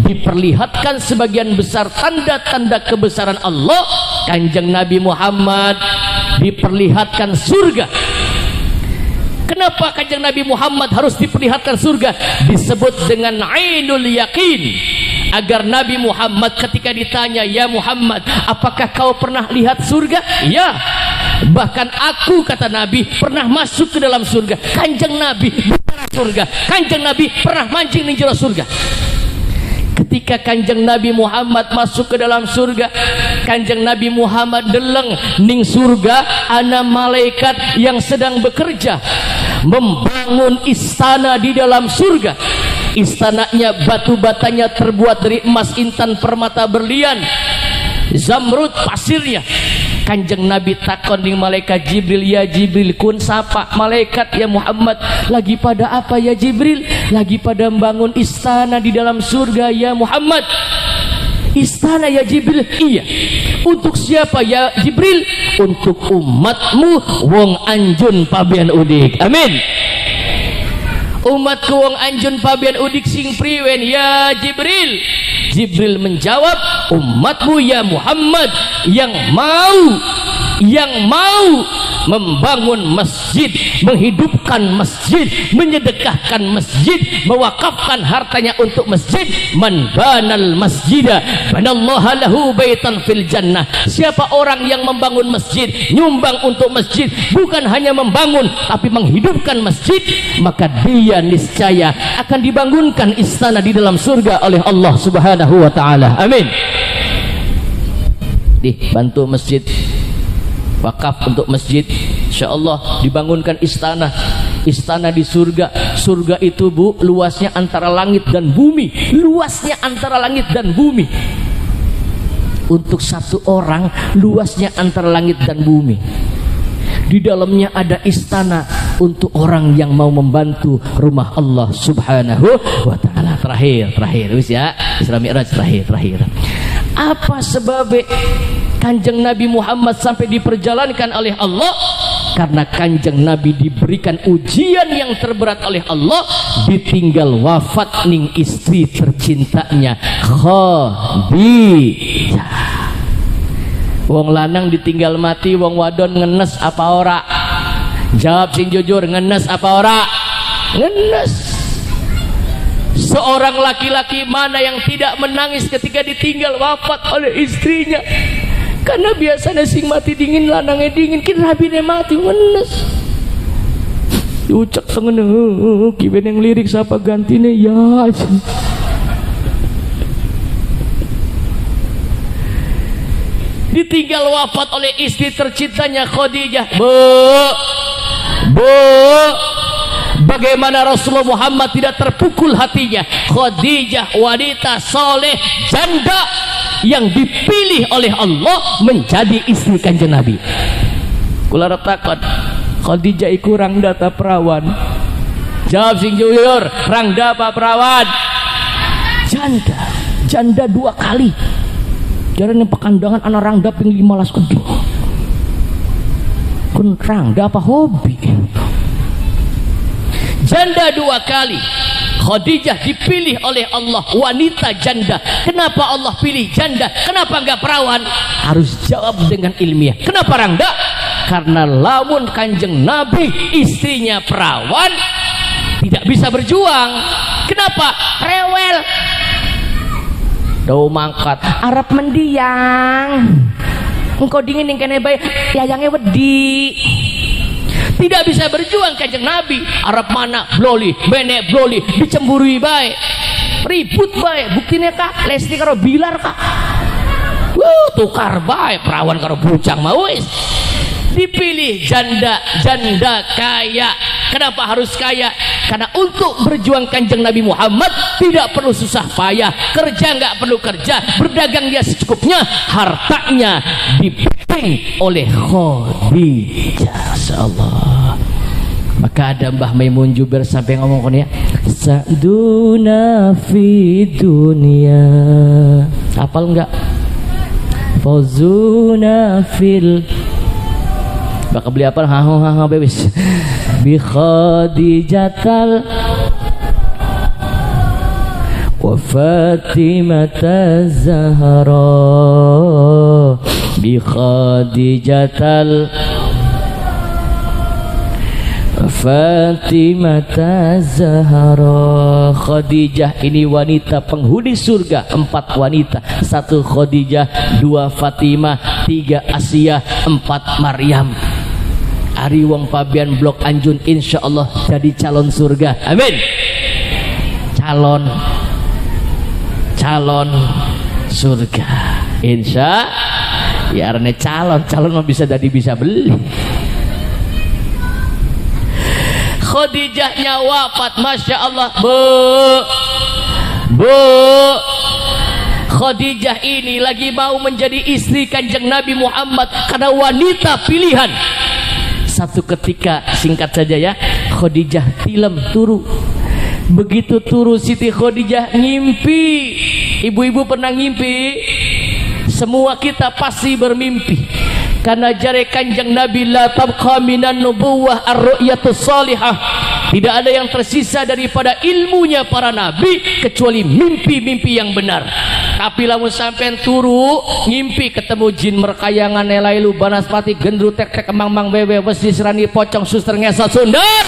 diperlihatkan sebagian besar tanda-tanda kebesaran Allah. Kanjeng Nabi Muhammad diperlihatkan surga. Kenapa kanjeng Nabi Muhammad harus diperlihatkan surga? Disebut dengan ainul yakin, agar Nabi Muhammad ketika ditanya, ya Muhammad, apakah kau pernah lihat surga? Ya, bahkan aku, kata Nabi, pernah masuk ke dalam surga. Kanjeng Nabi bicara surga, kanjeng Nabi pernah mancing di jero surga. Ketika kanjeng Nabi Muhammad masuk ke dalam surga, kanjeng Nabi Muhammad deleng ning surga ana malaikat yang sedang bekerja membangun istana di dalam surga. Istananya batu-batanya terbuat dari emas, intan, permata, berlian, zamrud, pasirnya. Kanjeng Nabi takon ning malaikat Jibril, ya Jibril, kun sapa malaikat, ya Muhammad, lagi pada apa ya Jibril? Lagi pada membangun istana di dalam surga ya Muhammad. Istana ya Jibril? Iya. Untuk siapa ya Jibril? Untuk umatmu wong anjun pabean udik. Amin. Umatku wong anjun pabean udik sing priwen ya Jibril? Jibril menjawab, umatmu ya Muhammad yang mau membangun masjid, menghidupkan masjid, menyedekahkan masjid, mewakafkan hartanya untuk masjid. Man banal masjidah banallaha lahu baitan fil jannah. Siapa orang yang membangun masjid, nyumbang untuk masjid, bukan hanya membangun tapi menghidupkan masjid, maka dia niscaya akan dibangunkan istana di dalam surga oleh Allah Subhanahu wa taala. Amin. Bantu masjid, wakaf untuk masjid, insyaallah dibangunkan istana di surga. Surga itu, Bu, luasnya antara langit dan bumi. Luasnya antara langit dan bumi. Untuk satu orang luasnya antara langit dan bumi. Di dalamnya ada istana untuk orang yang mau membantu rumah Allah Subhanahu wa taala. Terakhir wis ya, Isra Mi'raj terakhir. Apa sebab kanjeng Nabi Muhammad sampai diperjalankan oleh Allah? Karena kanjeng Nabi diberikan ujian yang terberat oleh Allah, ditinggal wafat ning istri tercintanya Khadijah. Wong lanang ditinggal mati, wong wadon ngenes apa ora? Jawab sing jujur, ngenes apa ora? Ngenes. Seorang laki-laki mana yang tidak menangis ketika ditinggal wafat oleh istrinya? Karena biasanya sing mati dingin, lanangnya dingin, kira rabine mati ngenes. Diucap sengene, kiben yang lirik siapa gantine ya. ditinggal wafat oleh istri tercintanya Khadijah. Bagaimana Rasulullah Muhammad tidak terpukul hatinya? Khadijah wanita soleh, janda yang dipilih oleh Allah menjadi istri Kanjeng Nabi. Kula retakon, Khadijah iku rangda ta perawan? Jawab sing jujur, rangda apa perawan? Janda 2 kali. Jarane pekandangan anak rangda ping 15 kudu. Kun rangda apa hobi? Janda 2 kali. Khadijah dipilih oleh Allah wanita janda. Kenapa Allah pilih janda? Kenapa enggak perawan? Harus jawab dengan ilmiah. Kenapa rangda? Karena lamun Kanjeng Nabi istrinya perawan tidak bisa berjuang. Kenapa? Rewel. Dau mangkat Arab mendiang. Engkau dingin yang kene bae yayangnya wedi. Tidak bisa berjuang Kanjeng Nabi. Arab mana bloli, benek bloli, dicemburui bae. Ribut bae. Buktinya kak Lesti karo Bilar kak. Tukar bae perawan karo bujang mah wis. Dipilih janda kaya. Kenapa harus kaya? Karena untuk berjuang Kanjeng Nabi Muhammad tidak perlu susah payah, kerja nggak perlu kerja, berdagang dia secukupnya, hartanya dipimpin oleh Khadijah. Insyaallah. Maka ada Mbah Maimun Jubair sampai ngomong ya, sa'duna fi dunia. Hafal enggak? Fawzuna fil. Bakal beli apa? Haho bebis. Bi Khadijatal wa Fatimata Zahra. Bi Khadijatal Fatimata Zahra. Khadijah ini wanita penghuni surga. 4 wanita, 1 Khadijah, 2 Fatimah, 3 Asia, 4 Maryam. Ari wong pabian Blok Anjun insyaallah jadi calon surga. Amin. Calon surga. Insya ya arane calon mah bisa jadi bisa beli. Khadijahnya wafat, Masya Allah. Bu Khadijah ini lagi mau menjadi istri Kanjeng Nabi Muhammad karena wanita pilihan. Satu ketika, singkat saja ya, Khadijah tilem turu. Begitu turu Siti Khadijah ngimpi. Ibu-ibu pernah ngimpi? Semua kita pasti bermimpi. Karena jare Kanjeng Nabi la tabqa minan nubuwah ar-ru'yatus salihah. Tidak ada yang tersisa daripada ilmunya para nabi kecuali mimpi-mimpi yang benar. Tapi lamun sampean turu ngimpi ketemu jin merkayangan nelailu banaspati gendru tek kemang-mang wewe wes disrani pocong suster ngesot sundar.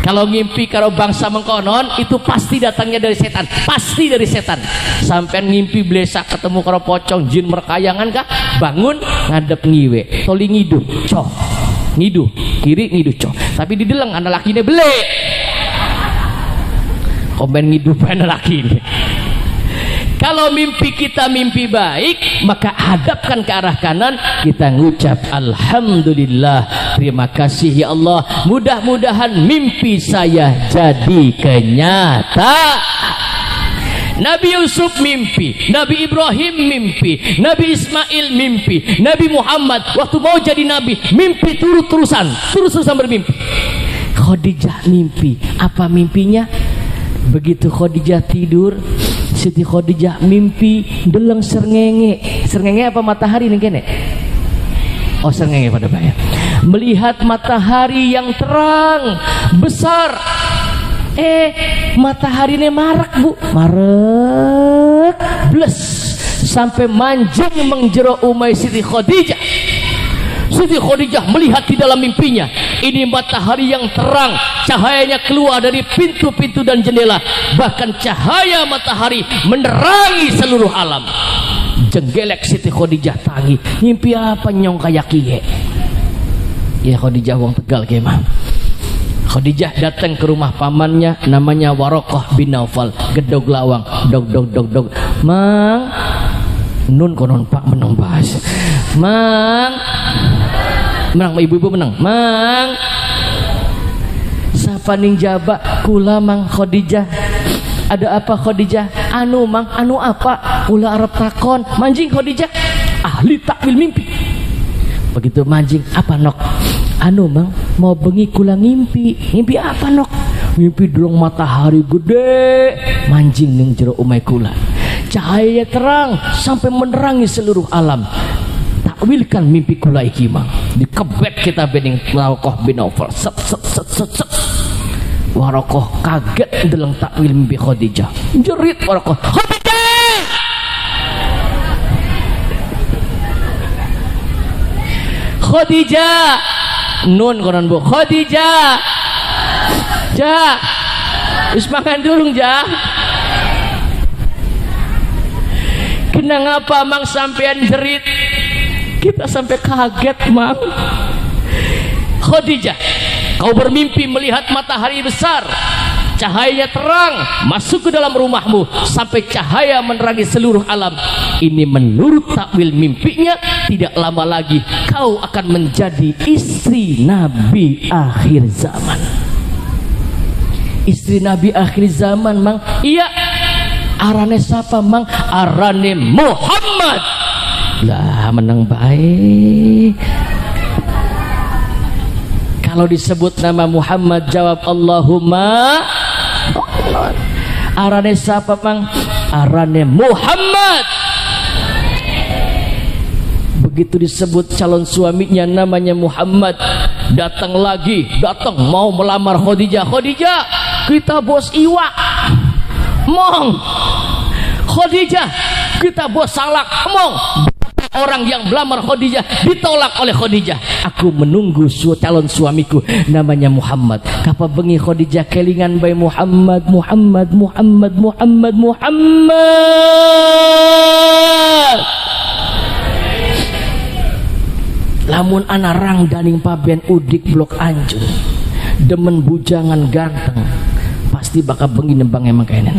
Kalau ngimpi karo bangsa mengkonon itu pasti datangnya dari setan, pasti dari setan. Sampean ngimpi blesak ketemu karo pocong jin merkayangan kah, bangun ngadep ngiwe toli ngiduh coh ngiduh kiri ngiduh coh, tapi di deleng anak lakine bele komen ngiduh anak lakine. Kalau mimpi kita mimpi baik, maka hadapkan ke arah kanan, kita ngucap alhamdulillah, terima kasih ya Allah, mudah-mudahan mimpi saya jadi kenyataan. Nabi Yusuf mimpi, Nabi Ibrahim mimpi, Nabi Ismail mimpi, Nabi Muhammad waktu mau jadi nabi mimpi terus-terusan bermimpi. Khadijah mimpi, apa mimpinya? Begitu Khadijah tidur, Siti Khadijah mimpi deleng srengenge. Srengenge apa matahari nih kene? Oh srengenge pada bayar. Melihat matahari yang terang besar. Matahari ini marak bu, marak bles sampai manjing mengjero umai Siti Khadijah. Siti Khadijah melihat di dalam mimpinya ini matahari yang terang, cahayanya keluar dari pintu-pintu dan jendela, bahkan cahaya matahari menerangi seluruh alam. Jenggelek Siti Khadijah tangi, mimpi apa nyong kayak kie? Ya Khadijah wong Tegal kemah. Khadijah datang ke rumah pamannya namanya Warokoh bin Naufal, gedog lawang, dog. Mang, Nun konon Pak menang bahas. Mang. Menang ibu-ibu menang. Mang. Sapa ning jaba kula Mang Khadijah. Ada apa Khadijah? Anu Mang, anu apa? Kula arep takon. Manjing Khadijah. Ahli takwil mimpi. Begitu manjing, apa nok? Anu Mang, mau bengi kula ngimpi. Ngimpi apa nok? Ngimpi dulung matahari gede manjing ning jero umay kula. Cahaya terang sampai menerangi seluruh alam. Takwilkan mimpi kula iki Mang. Dikebek kita bening Warokoh bin Nawfal. Set set set set set. Warokoh kaget ndeleng takwil mimpi Khadijah. Jerit Warokoh, Khadijah! Khadijah! Nun konon Bu, Khadijah! Ja, wis makan dulu Ja. Kenapa Mang sampean jerit? Kita sampai kaget Mang. Khadijah, kau bermimpi melihat matahari besar, cahayanya terang masuk ke dalam rumahmu sampai cahaya menerangi seluruh alam. Ini menurut takwil mimpinya, tidak lama lagi kau akan menjadi istri Nabi akhir zaman. Istri Nabi akhir zaman Mang. Iya. Arane siapa Mang? Arane Muhammad. Lah menang baik. Kalau disebut nama Muhammad jawab Allahumma. Arane siapa Mang? Arane Muhammad. Begitu disebut calon suaminya namanya Muhammad, datang lagi, datang mau melamar Khadijah. Khadijah, kita bos iwak. Mong. Khadijah, kita bos salak. Mong. Orang yang melamar Khadijah ditolak oleh Khadijah. Aku menunggu calon suamiku namanya Muhammad. Kapa bengi Khadijah kelingan bae Muhammad, Muhammad, Muhammad, Muhammad, Muhammad. Lamun anarang daning paben udik blok anjung demen bujangan ganteng pasti bakal bengi nembang emang kayaknya.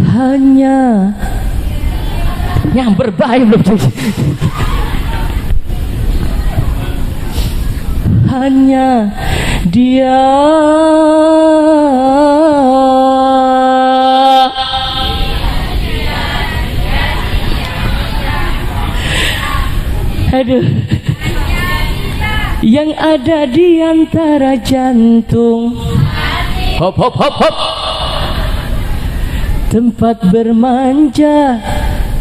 Hanya yang berbahaya belum hanya dia aduh yang ada di antara jantung hop hop hop hop tempat bermanja,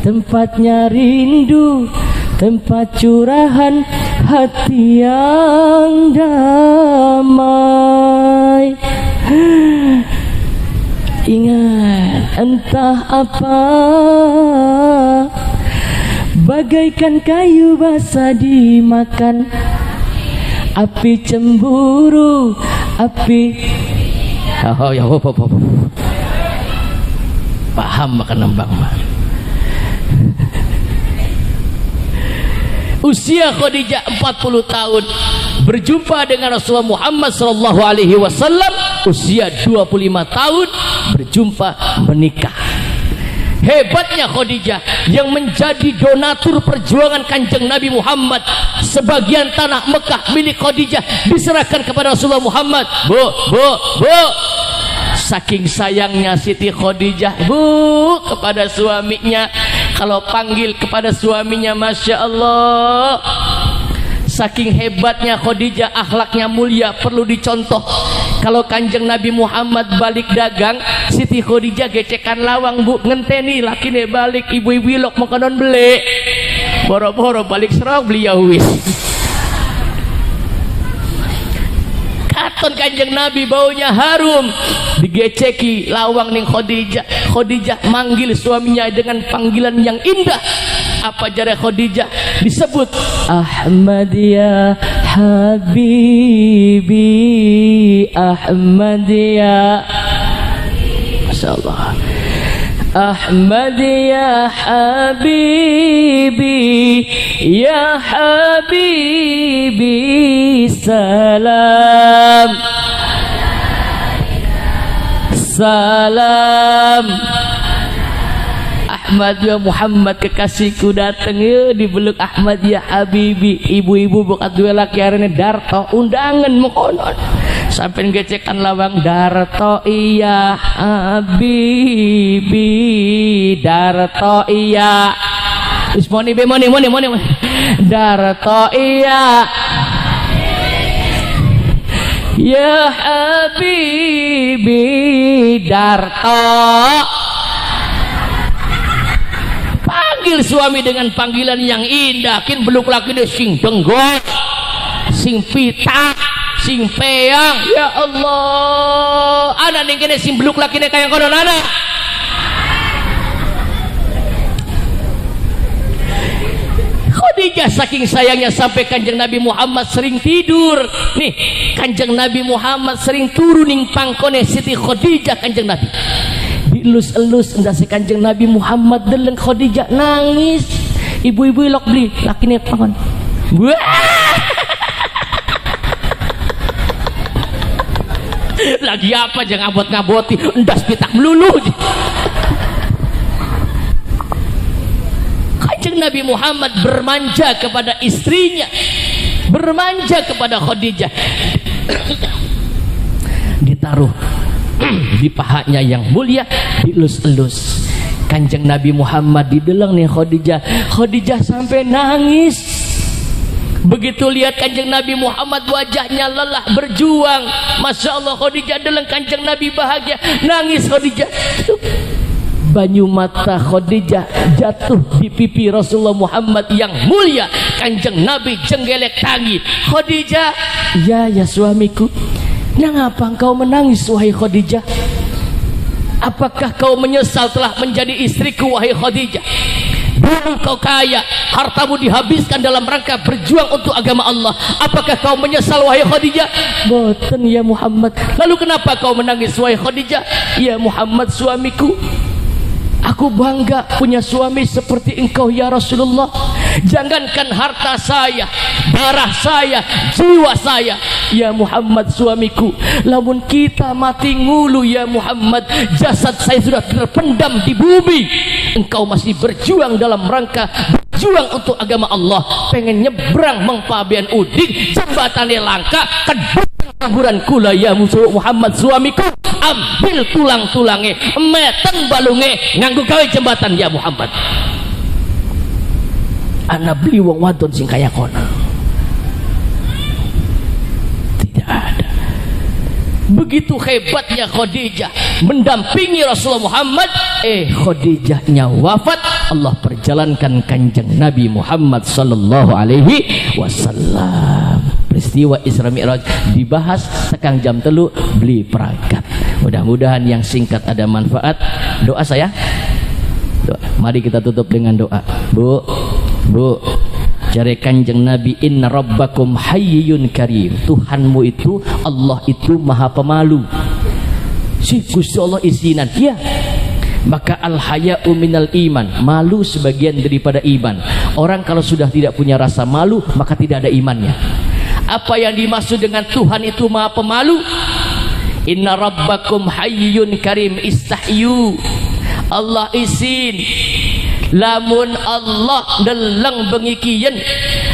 tempatnya rindu, tempat curahan hati yang damai. Ingat entah apa, bagaikan kayu basah dimakan, api cemburu, api oh ya hop hop hop. Paham makan nembang mah. Usia Khadijah 40 tahun berjumpa dengan Rasulullah Muhammad sallallahu alaihi wasallam. Usia 25 tahun berjumpa menikah. Hebatnya Khadijah yang menjadi donatur perjuangan Kanjeng Nabi Muhammad. Sebagian tanah Mekah milik Khadijah diserahkan kepada Rasulullah Muhammad. Bu. Saking sayangnya Siti Khadijah kepada suaminya, kalau panggil kepada suaminya Masya Allah. Saking hebatnya Khadijah, akhlaknya mulia, perlu dicontoh. Kalau Kanjeng Nabi Muhammad balik dagang, Siti Khadijah gecekan lawang bu, ngenteni lakine balik, ibu-ibu lok makanan beli, boro-boro balik serang beli yawis. Katon Kanjeng Nabi baunya harum, digeceki lawang ning Khadijah. Khadijah manggil suaminya dengan panggilan yang indah. Apa jare Khadijah? Disebut Ahmad ya Habibi, Ahmad ya, Masya Allah, Ahmad ya Habibi, ya Habibi, salam salam. Ahmad ya Muhammad kekasihku datang ya dibeluk Ahmad ya Habibi. Ibu-ibu bukat dua laki arene Darto undangan mengkonon sampai ngecekan lawang Darto iya Habibi Darto iya wis moni Darto iya ya Habibi Darto. Panggil suami dengan panggilan yang indah. Kin beluk laki dia sing denggok, sing pita, sing peang. Ya Allah, ada nih kene sing beluk laki dia kayak konon ada. Khadijah saking sayangnya sampai Kanjeng Nabi Muhammad sering tidur. Nih, Kanjeng Nabi Muhammad sering turun ning pangkone Siti Khadijah Kanjeng Nabi. Dielus-elus endase Kanjeng Nabi Muhammad deleng Khadijah nangis. Ibu-ibu lok beli lakine pangon. Lagi apa jangan ngabot-ngaboti endas pitak melulu. Kanjeng Nabi Muhammad bermanja kepada istrinya, bermanja kepada Khadijah. Ditaruh di pahanya yang mulia, dielus-elus. Kanjeng Nabi Muhammad dideleng nih Khadijah. Khadijah sampai nangis. Begitu lihat Kanjeng Nabi Muhammad wajahnya lelah berjuang, Masya Allah Khadijah deleng Kanjeng Nabi bahagia. Nangis Khadijah. Banyu mata Khadijah jatuh di pipi Rasulullah Muhammad yang mulia. Kanjeng Nabi jenggelek tangi. Khadijah, ya suamiku, mengapa engkau menangis wahai Khadijah? Apakah kau menyesal telah menjadi istriku wahai Khadijah? Dulu kau kaya, hartamu dihabiskan dalam rangka berjuang untuk agama Allah. Apakah kau menyesal wahai Khadijah? Boten ya Muhammad. Lalu kenapa kau menangis wahai Khadijah? Ya Muhammad suamiku, aku bangga punya suami seperti engkau ya Rasulullah. Jangankan harta saya, darah saya, jiwa saya, ya Muhammad suamiku, lamun kita mati ngulu ya Muhammad, jasad saya sudah terpendam di bumi, engkau masih berjuang dalam rangka berjuang untuk agama Allah. Pengen nyebrang mengpabian udik jembatannya langka kaburan kula ya Muhammad suamiku, ambil tulang-tulangnya meteng balunge nganggo gawe jembatan ya Muhammad. Ana beli wong wadon sing kaya kono. Tidak ada. Begitu hebatnya Khadijah mendampingi Rasulullah Muhammad. Khadijahnya wafat, Allah perjalankan Kanjeng Nabi Muhammad sallallahu alaihi wasallam. Peristiwa Isra Mi'raj dibahas sekang jam 3 beli perangkat. Mudah-mudahan yang singkat ada manfaat. Doa saya. Doa. Mari kita tutup dengan doa. Bu, cari Kanjeng Nabi, inna rabbakum hayyun karim. Tuhanmu itu, Allah itu maha pemalu. Si Gusti Allah isinan. Ya. Maka al-haya'u minal iman. Malu sebagian daripada iman. Orang kalau sudah tidak punya rasa malu, maka tidak ada imannya. Apa yang dimaksud dengan Tuhan itu maha pemalu? Inna rabbakum hayyun karim istahyu. Allah izin. Lamun Allah deleng bengikian,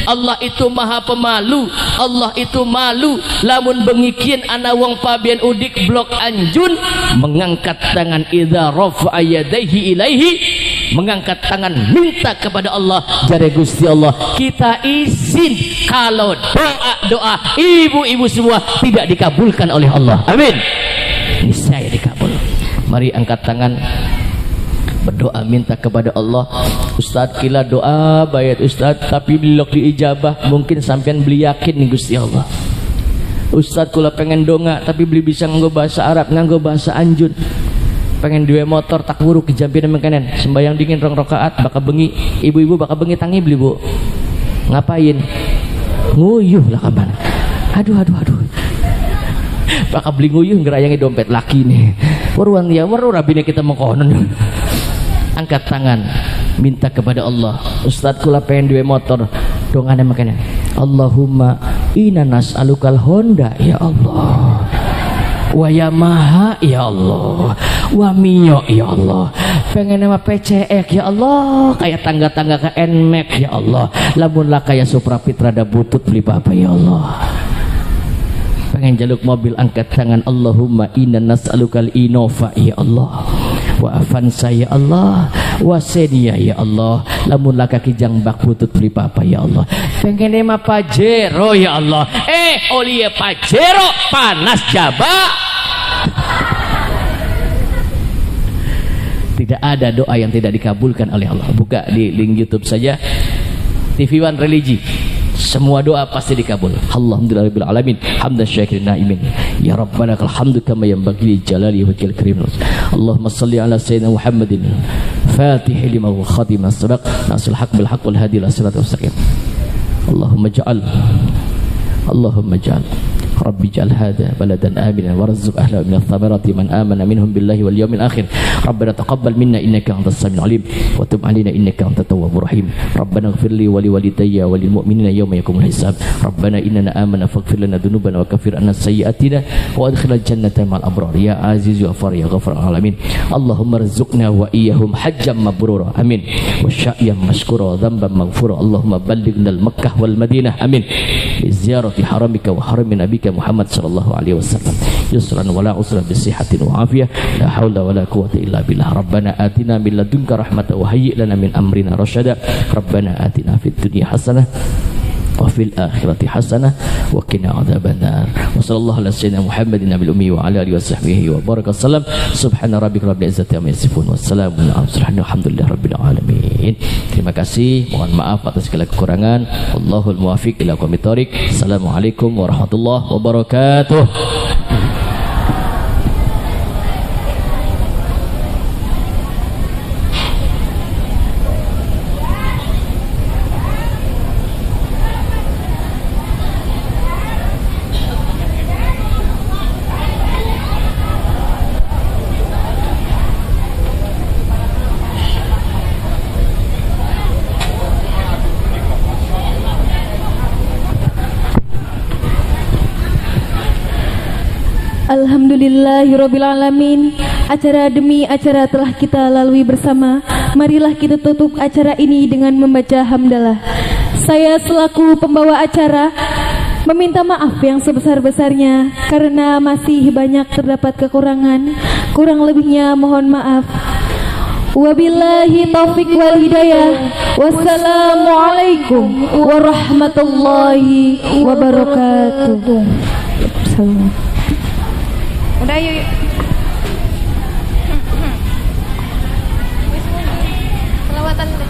Allah itu maha pemalu, Allah itu malu. Lamun bengikian ana wong pabian udik blok anjun mengangkat tangan idza rafa'a yadayhi ilaihi, mengangkat tangan minta kepada Allah. Jare Gusti Allah, kita izin kalau doa ibu-ibu semua tidak dikabulkan oleh Allah. Amin. Ini saya dikabul. Mari angkat tangan, berdoa minta kepada Allah. Ustadz kila doa bayat Ustadz, tapi belok diijabah, mungkin sampean beli yakin nih Gusti Allah. Ustadz kula pengen donga tapi beli bisa nganggo bahasa Arab, nganggo bahasa Anjun. Pengen duwe motor tak wuruk dijampin mengkenen, sembayang dingin 2 rakaat bakal bengi. Ibu-ibu bakal bengi tangi beli Bu. Ngapain? Nguyuh lah kapan. Aduh. Bakal beli nguyuh ngerayangi dompet laki nih. Waruan ya waru rabine kita mengkonon. Angkat tangan minta kepada Allah. Ustadz kula pengen duwe motor, dongane makanya Allahumma inna nas'alukal Honda ya Allah wa Yamaha ya Allah, wa Mio ya Allah, pengen nama PCX ya Allah, kayak tangga-tangga ke NMAX ya Allah, lamun lah kayak Supra Fitra ada butut beli apa ya Allah, pengen jaluk mobil angkat tangan Allahumma inna nas'alukal Innova ya Allah, wa Avanza ya Allah, wa Xenia ya Allah, lamun lah kaki jangbak butut beli apa ya Allah, pengen nama Pajero ya Allah, oli Pajero panas jaba. Tidak ada doa yang tidak dikabulkan oleh Allah. Buka di link YouTube saja, TV One Religi, semua doa pasti dikabul. Alhamdulillahirabbil alamin, hamdan syakirin naimin, ya rabbana lakal hamdu kama yanbaghi li jalali wajhil karim. Allahumma shalli ala sayyidina Muhammadin fatih lima wa khatim as-sabaq nasil haq bil haq wal hadi ila siratal mustaqim. Allahumma ja'al Rabbi ja'al hada baladan aminan warzuq ahlahu min ath-thamarati man amana minhum billahi wal yawmil akhir. Rabbana taqabbal minna innaka antas samiul alim wa tub alaina innaka antat tawwabur rahim. Rabbana ighfir li wa li walidayya wa lil mu'minina yawma yaqumul hisab. Rabbana innana amana faghfir lana dhunubana wa kaffir anna sayyi'atina wa adkhilna jannata ma'al abrar ya aziz ya ghafar ya ghafar alamin. Allahumma rzuqna wa iyyahum hajjan mabrura amin wa sya'yan mashkura wa dhanban maghfura. Allahumma ballighna al-Makkah wal Madinah amin bi ziyarati haramika wa harami nabika Muhammad sallallahu alaihi wasallam yusran wala usran bisihatin wa afiyah la haula wala quwwata illa billah. Rabbana atina min ladunka rahmatan wa hayyi' lana min amrina rasyada. Rabbana atina fid dunya hasanah wa fil akhirati hasanah wa qina adzabannar. Wa sallallahu ala sayyidina Muhammadin nabiyil ummi wa ala alihi washabbihi wa baraka sallam. Subhana rabbika rabbil izzati amma yasifun wa salamun alal mursalin walhamdulillahi rabbil alamin. Terima kasih, mohon maaf atas segala kekurangan. Wallahul muwaffiq ila aqwamit thoriq. Assalamualaikum warahmatullahi wabarakatuh. Alhamdulillahirrabbilalamin. Acara demi acara telah kita lalui bersama. Marilah kita tutup acara ini dengan membaca hamdalah. Saya selaku pembawa acara meminta maaf yang sebesar-besarnya karena masih banyak terdapat kekurangan. Kurang lebihnya mohon maaf. Wabillahi taufiq wal hidayah. Wassalamualaikum warahmatullahi wabarakatuh. Salam. Udah yuk. Selawatan deh.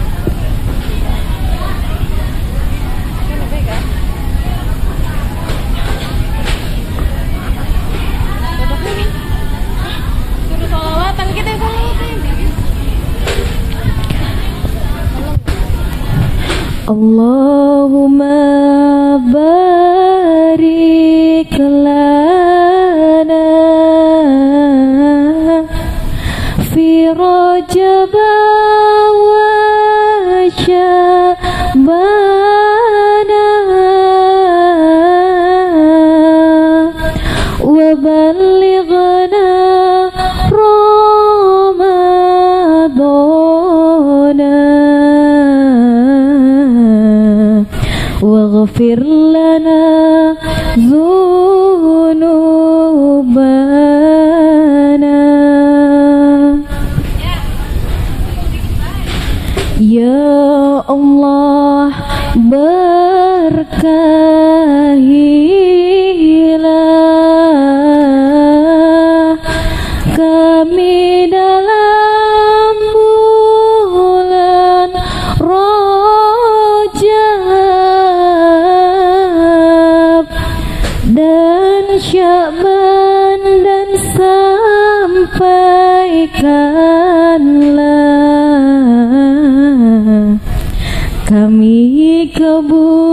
Suruh selawatan kita selawatan. Allahumma barik lana fi Rajab wa Sya'ban wa ballighna Ramadana waghfir lana dhunubana. Ya Allah, berkahilah kami dalam bulan Rajab dan Sya'ban, dan sampaikanlah kami kabul